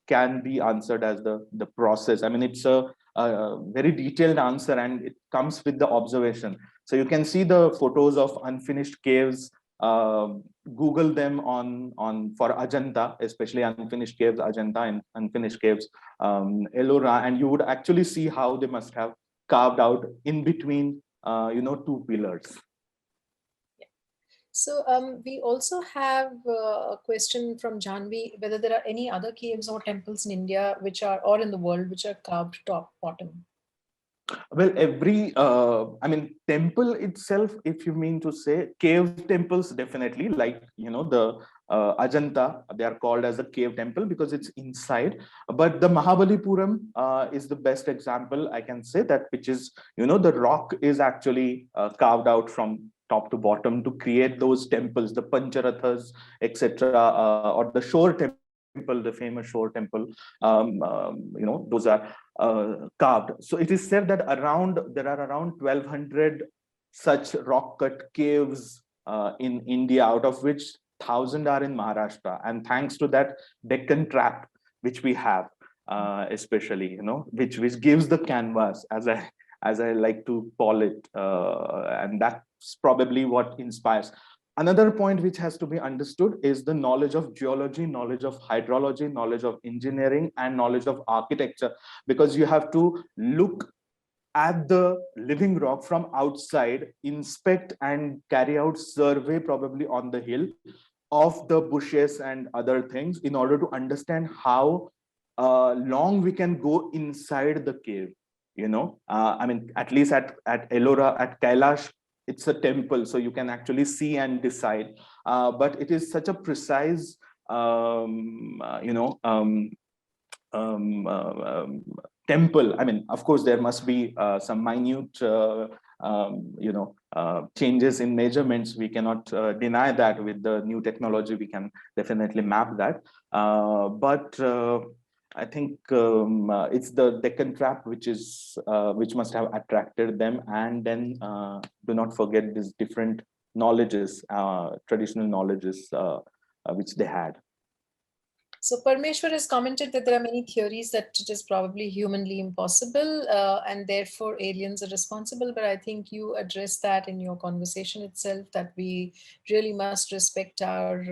can be answered as the process. I mean, it's a very detailed answer, and it comes with the observation. So you can see the photos of unfinished caves. Google them on for Ajanta, especially unfinished caves, Ajanta and unfinished caves, Ellora, and you would actually see how they must have carved out in between, you know, two pillars. So we also have a question from Janvi, whether there are any other caves or temples in India which are, or in the world, which are carved top, bottom. Well, I mean, temple itself, if you mean to say, cave temples, definitely, like, you know, the Ajanta, they are called as a cave temple because it's inside. But the Mahabalipuram is the best example, I can say, that which is, you know, the rock is actually carved out from top to bottom to create those temples, the Pancharathas, etc., or the shore temples. temple, the famous Shore temple, those are carved. So it is said that there are around 1,200 such rock cut caves in India, out of which 1,000 are in Maharashtra. And thanks to that Deccan trap, which we have, especially, which gives the canvas, as I like to call it, and that's probably what inspires. Another point which has to be understood is the knowledge of geology, knowledge of hydrology, knowledge of engineering, and knowledge of architecture, because you have to look at the living rock from outside, inspect and carry out survey probably on the hill of the bushes and other things, in order to understand how long we can go inside the cave. I mean, at least at Ellora, at Kailash, it's a temple, so you can actually see and decide. But it is such a precise, temple. I mean, of course, there must be some minute, changes in measurements. We cannot deny that. With the new technology, we can definitely map that. But I think it's the Deccan trap which must have attracted them. And then do not forget these different knowledges, traditional knowledges which they had. So Parmeshwar has commented that there are many theories that it is probably humanly impossible, and therefore aliens are responsible. But I think you addressed that in your conversation itself, that we really must respect our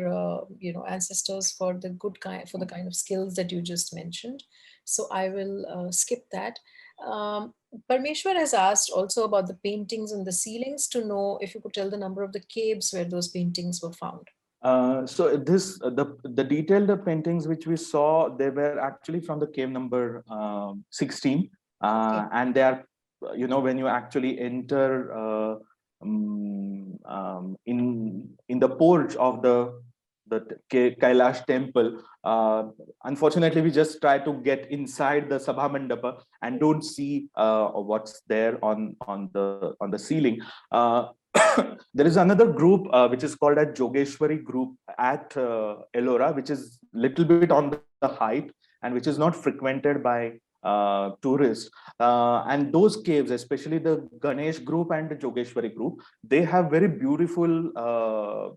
ancestors for the kind of skills that you just mentioned. So I will skip that. Parmeshwar has asked also about the paintings on the ceilings, to know if you could tell the number of the caves where those paintings were found. So the detailed paintings which we saw, they were actually from the cave number 16, Okay. and they are, when you actually enter in the porch of the Kailash temple. Unfortunately, we just try to get inside the Sabha Mandapa and don't see what's there on the ceiling. There is another group which is called a Jogeshwari group at Ellora, which is little bit on the height and which is not frequented by tourists. And those caves, especially the Ganesh group and the Jogeshwari group, they have very beautiful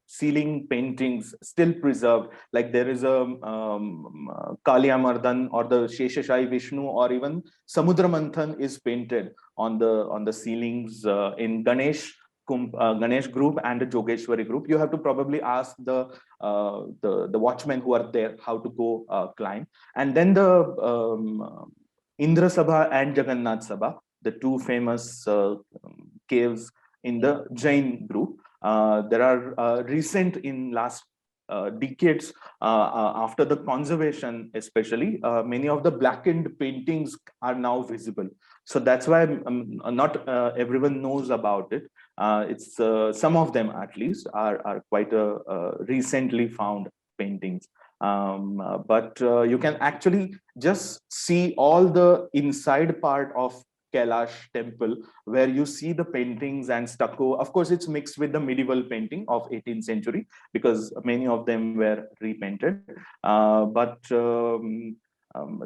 ceiling paintings still preserved. Like there is a Kaliya Mardan, or the Sheshashai Vishnu, or even Samudra Manthan is painted on the ceilings in Ganesh group and the Jogeshwari group. You have to probably ask the watchmen who are there how to go climb. And then the Indra Sabha and Jagannath Sabha, the two famous caves in the Jain group. There are recent, in last decades, after the conservation especially, many of the blackened paintings are now visible. So that's why not everyone knows about it. It's some of them at least are quite recently found paintings. But you can actually just see all the inside part of Kailash temple, where you see the paintings and stucco. Of course, it's mixed with the medieval painting of 18th century, because many of them were repainted.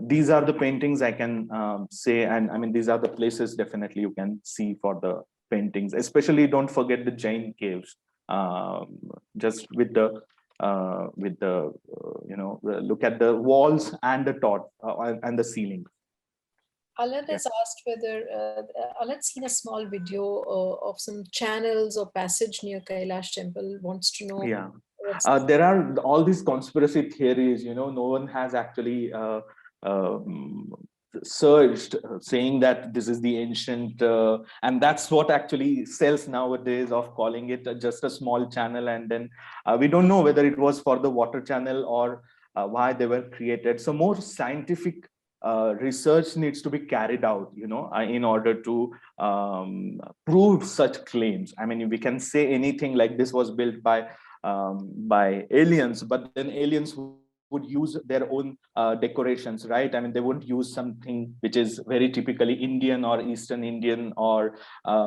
These are the paintings I can say, and I mean, these are the places definitely you can see for the paintings. Especially, don't forget the Jain caves. Just with the look at the walls and the top and the ceiling. Alad has asked whether Alad's seen a small video of some channels or passage near Kailash temple. Wants to know. Yeah, there are all these conspiracy theories. No one has actually searched, saying that this is the ancient, and that's what actually sells nowadays, of calling it just a small channel. And then we don't know whether it was for the water channel or why they were created. So more scientific research needs to be carried out, in order to prove such claims. I mean, we can say anything like this was built by aliens, but then aliens would use their own decorations, right? I mean, they wouldn't use something which is very typically Indian or Eastern Indian or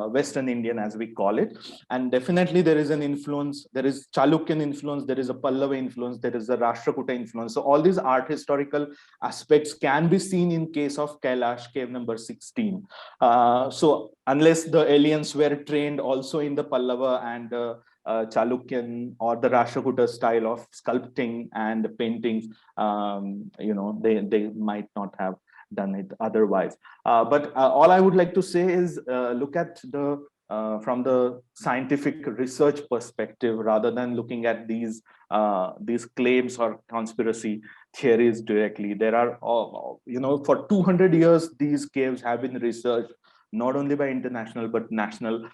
Western Indian, as we call it. And definitely there is an influence, there is Chalukyan influence, there is a Pallava influence, there is a Rashtrakuta influence. So all these art historical aspects can be seen in case of Kailash cave number 16. So unless the aliens were trained also in the Pallava and Chalukyan or the Rashtrakuta style of sculpting and paintings, they might not have done it otherwise. But all I would like to say is look at the from the scientific research perspective, rather than looking at these claims or conspiracy theories directly. There are, for 200 years, these caves have been researched not only by international but national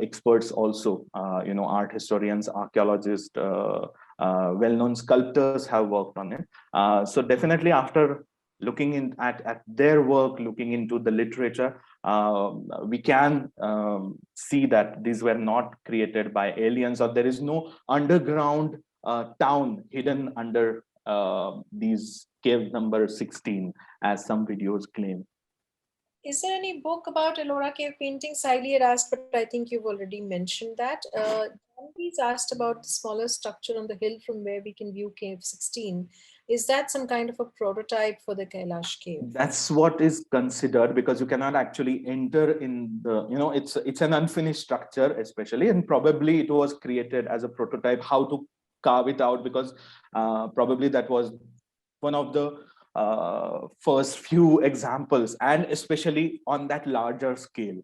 experts also. Art historians, archaeologists, well-known sculptors have worked on it. So definitely, after looking at their work, looking into the literature, we can see that these were not created by aliens, or there is no underground town hidden under these cave number 16, as some videos claim. Is there any book about Ellora cave paintings? Siley had asked, but I think you've already mentioned that. He's asked about the smaller structure on the hill from where we can view cave 16. Is that some kind of a prototype for the Kailash cave? That's what is considered, because you cannot actually enter in the, it's an unfinished structure, especially, and probably it was created as a prototype, how to carve it out, because probably that was one of the first few examples, and especially on that larger scale.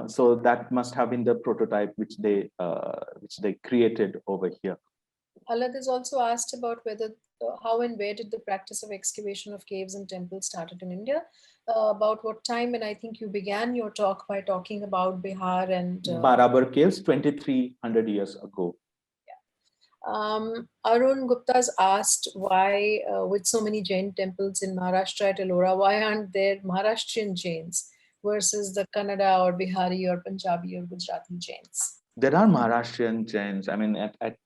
So that must have been the prototype which they created over here. Alad has also asked about whether how and where did the practice of excavation of caves and temples started in India, about what time, and I think you began your talk by talking about Bihar and Barabar Caves 2300 years ago. Arun Gupta's asked why, with so many Jain temples in Maharashtra at Ellora, why aren't there Maharashtrian Jains versus the Kannada or Bihari or Punjabi or Gujarati Jains? There are Maharashtrian Jains. I mean, at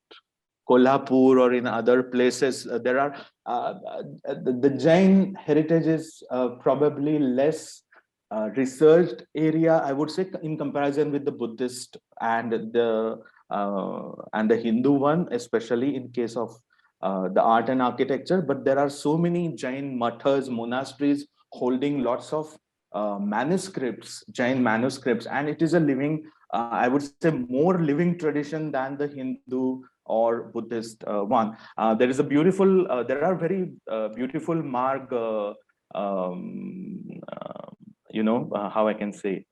Kolhapur or in other places, there are the Jain heritage is probably less researched area, I would say, in comparison with the Buddhist and the Hindu one, especially in case of the art and architecture. But there are so many Jain mathas, monasteries holding lots of manuscripts, Jain manuscripts, and it is a living, I would say, more living tradition than the Hindu or Buddhist one. There is a beautiful, there are very beautiful marg, how I can say,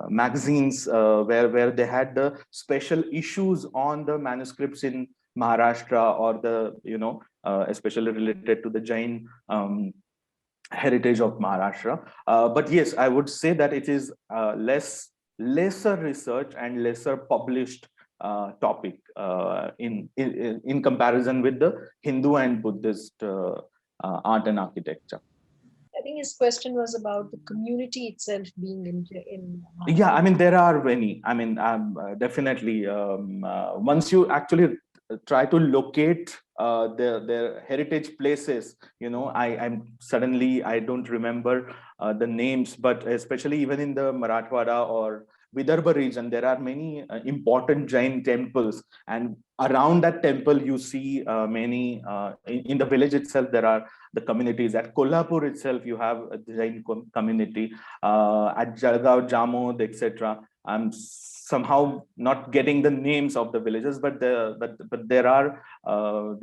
magazines where they had the special issues on the manuscripts in Maharashtra, or the, especially related to the Jain heritage of Maharashtra. But yes, I would say that it is lesser research and lesser published topic in comparison with the Hindu and Buddhist art and architecture. I think his question was about the community itself being in yeah, I mean, there are many. I mean, definitely, once you actually try to locate their heritage places, I'm suddenly, I don't remember the names, but especially even in the Marathwada or Vidarbha region, there are many important Jain temples, and around that temple you see many in the village itself there are the communities. At Kolhapur itself you have a Jain community, at Jalgaon, Jamod, etc. I'm somehow not getting the names of the villages, but there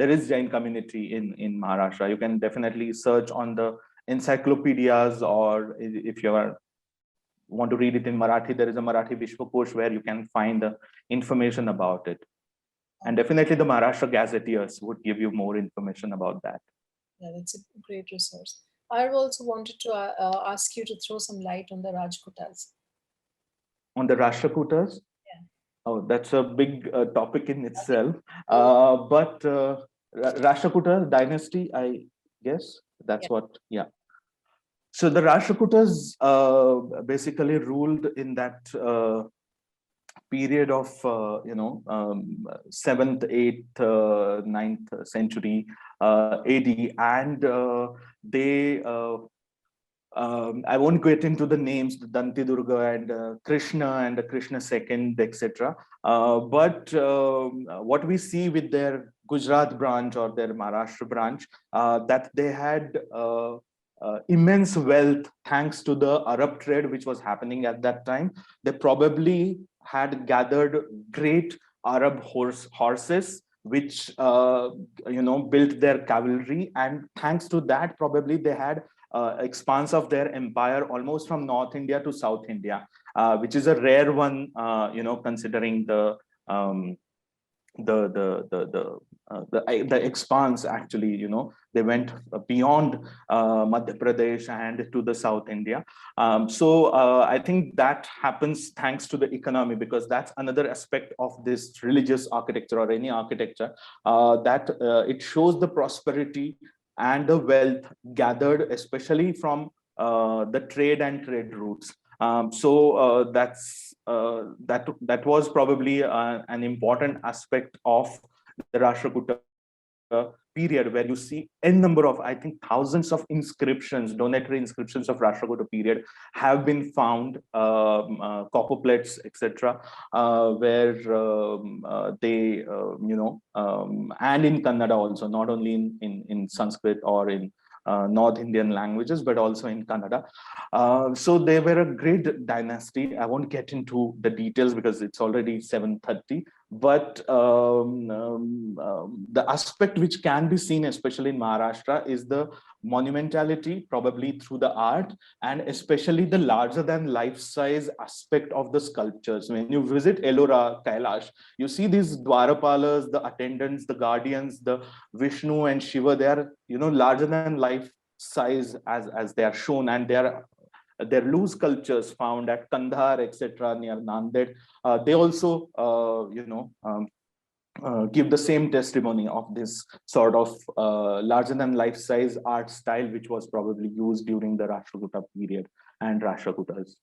is Jain community in Maharashtra. You can definitely search on the encyclopedias, or if you want to read it in Marathi, there is a Marathi Vishwakosh where you can find the information about it. And definitely the Maharashtra Gazetteers would give you more information about that. Yeah, that's a great resource. I also wanted to ask you to throw some light on the Rajputas. On the Rashtrakutas? Yeah. Oh, that's a big topic in itself. But Rashtrakuta dynasty, I guess that's what, yeah. So the Rashtrakutas basically ruled in that period of 7th, 8th, 9th century AD, and I won't get into the names, the Danti Durga and Krishna and the Krishna second, etc. But what we see with their Gujarat branch or their Maharashtra branch, that they had immense wealth thanks to the Arab trade which was happening at that time. They probably had gathered great Arab horses which built their cavalry, and thanks to that probably they had expanse of their empire almost from North India to South India, which is a rare one, considering um, the expanse. Actually, they went beyond Madhya Pradesh and to the South India. So I think that happens thanks to the economy, because that's another aspect of this religious architecture or any architecture, that it shows the prosperity and the wealth gathered, especially from the trade and trade routes. That was probably an important aspect of the Rashtrakuta period, where you see n number of, I think, thousands of inscriptions, donatory inscriptions of Rashtrakuta period have been found, copper plates, etc., where they, and in Kannada also, not only in Sanskrit or in North Indian languages, but also in Kannada. So they were a great dynasty. I won't get into the details because it's already 7:30. But the aspect which can be seen, especially in Maharashtra, is the monumentality, probably through the art, and especially the larger than life size aspect of the sculptures. When you visit Ellora Kailash, you see these Dwarapalas, the attendants, the guardians, the Vishnu and Shiva. They are, larger than life size as they are shown, and they are loose sculptures found at Kandahar, etc., near Nanded. They also, give the same testimony of this sort of larger than life size art style, which was probably used during the Rashtrakuta period and Rashtrakutas.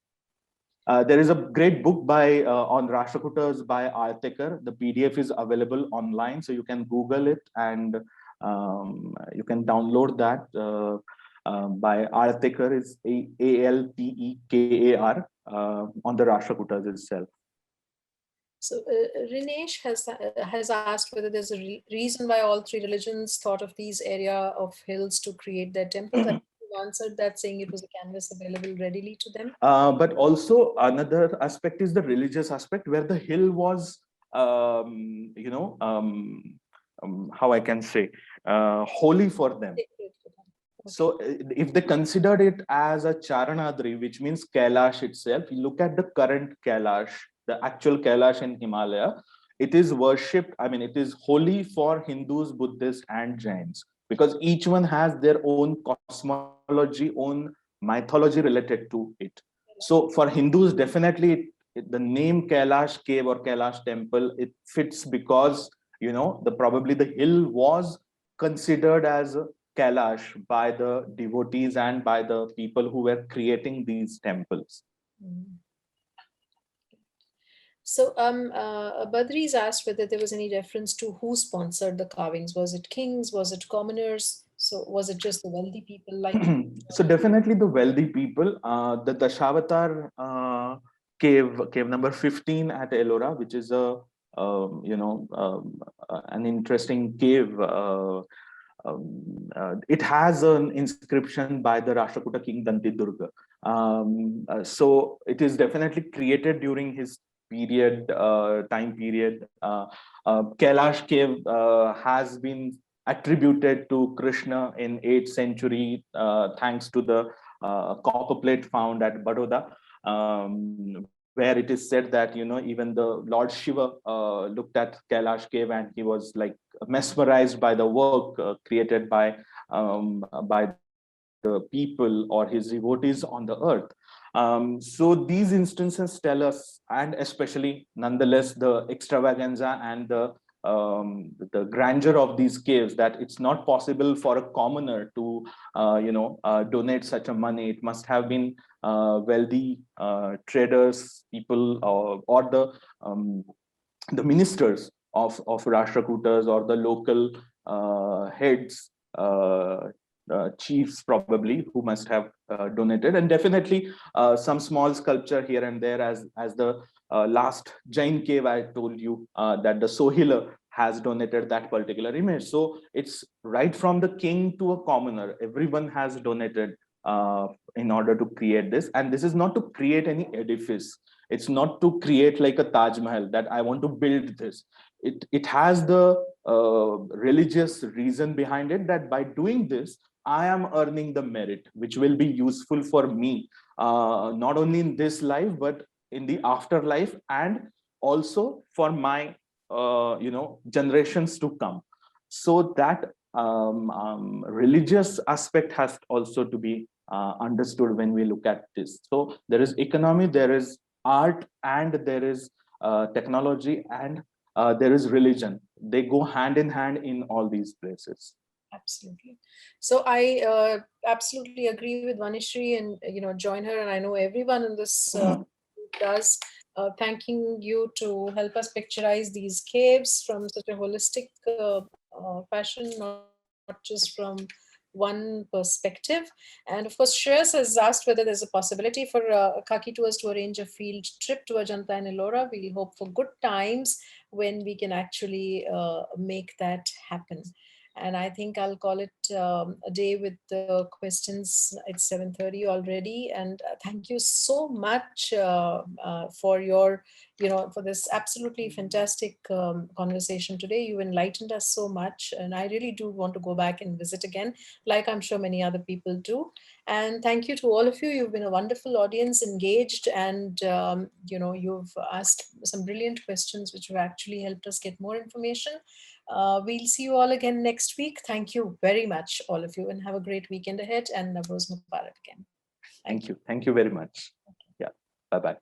There is a great book by on Rashtrakutas by Artekar. The PDF is available online, so you can Google it, and you can download that. By Artekar, is Altekar, on the Rashtrakutas itself. So Rinesh has asked whether there's a reason why all three religions thought of these area of hills to create their temples. I think you answered that, saying it was a canvas available readily to them. But also another aspect is the religious aspect, where the hill was, how I can say, holy for them. So if they considered it as a Charanadri, which means Kailash itself, you look at the current Kailash, the actual Kailash in Himalaya, it is worshipped, it is holy for Hindus, Buddhists, and Jains, because each one has their own cosmology, own mythology related to it. So for Hindus, definitely the name Kailash cave or Kailash temple, it fits because, probably the hill was considered as Kailash by the devotees and by the people who were creating these temples. So Badri's asked whether there was any reference to who sponsored the carvings. Was it kings? Was it commoners? So was it just the wealthy people? Like so definitely the wealthy people. The Dashavatar cave number 15 at Ellora, which is a an interesting cave. It has an inscription by the Rashtrakuta king Danti Durga. So it is definitely created during his period, time period. Kailash cave has been attributed to Krishna in 8th century, thanks to the copper plate found at Baroda, where it is said that, even the Lord Shiva looked at Kailash cave and he was like mesmerized by the work created by the people or his devotees on the earth. So these instances tell us, and especially nonetheless, the extravaganza and the the grandeur of these caves, that it's not possible for a commoner to donate such a money. It must have been wealthy traders, people, or the ministers of Rashtrakutas, or the local heads, chiefs probably, who must have donated. And definitely some small sculpture here and there, as the last Jain cave I told you, that the Sohila has donated that particular image. So it's right from the king to a commoner, everyone has donated in order to create this. And this is not to create any edifice, it's not to create like a Taj Mahal, that I want to build this. It has the religious reason behind it, that by doing this I am earning the merit which will be useful for me, not only in this life but in the afterlife, and also for my generations to come. So that religious aspect has also to be understood when we look at this. So there is economy, there is art, and there is technology, and there is religion. They go hand in hand in all these places. Absolutely. So I absolutely agree with Vanishri, and join her, and I know everyone in this group does. Thanking you to help us picturize these caves from such a holistic fashion, not just from one perspective. And of course, Shreyas has asked whether there's a possibility for Khaki Tours to arrange a field trip to Ajanta and Ellora. We'll hope for good times when we can actually make that happen. And I think I'll call it a day with the questions. It's 7:30 already, and thank you so much for your, for this absolutely fantastic conversation today. You enlightened us so much, and I really do want to go back and visit again, like I'm sure many other people do. And thank you to all of you. You've been a wonderful audience, engaged, and you've asked some brilliant questions, which have actually helped us get more information. We'll see you all again next week. Thank you very much, all of you, and have a great weekend ahead. And Navroz Mubarak again. Thank you. Thank you very much. Yeah. Bye-bye.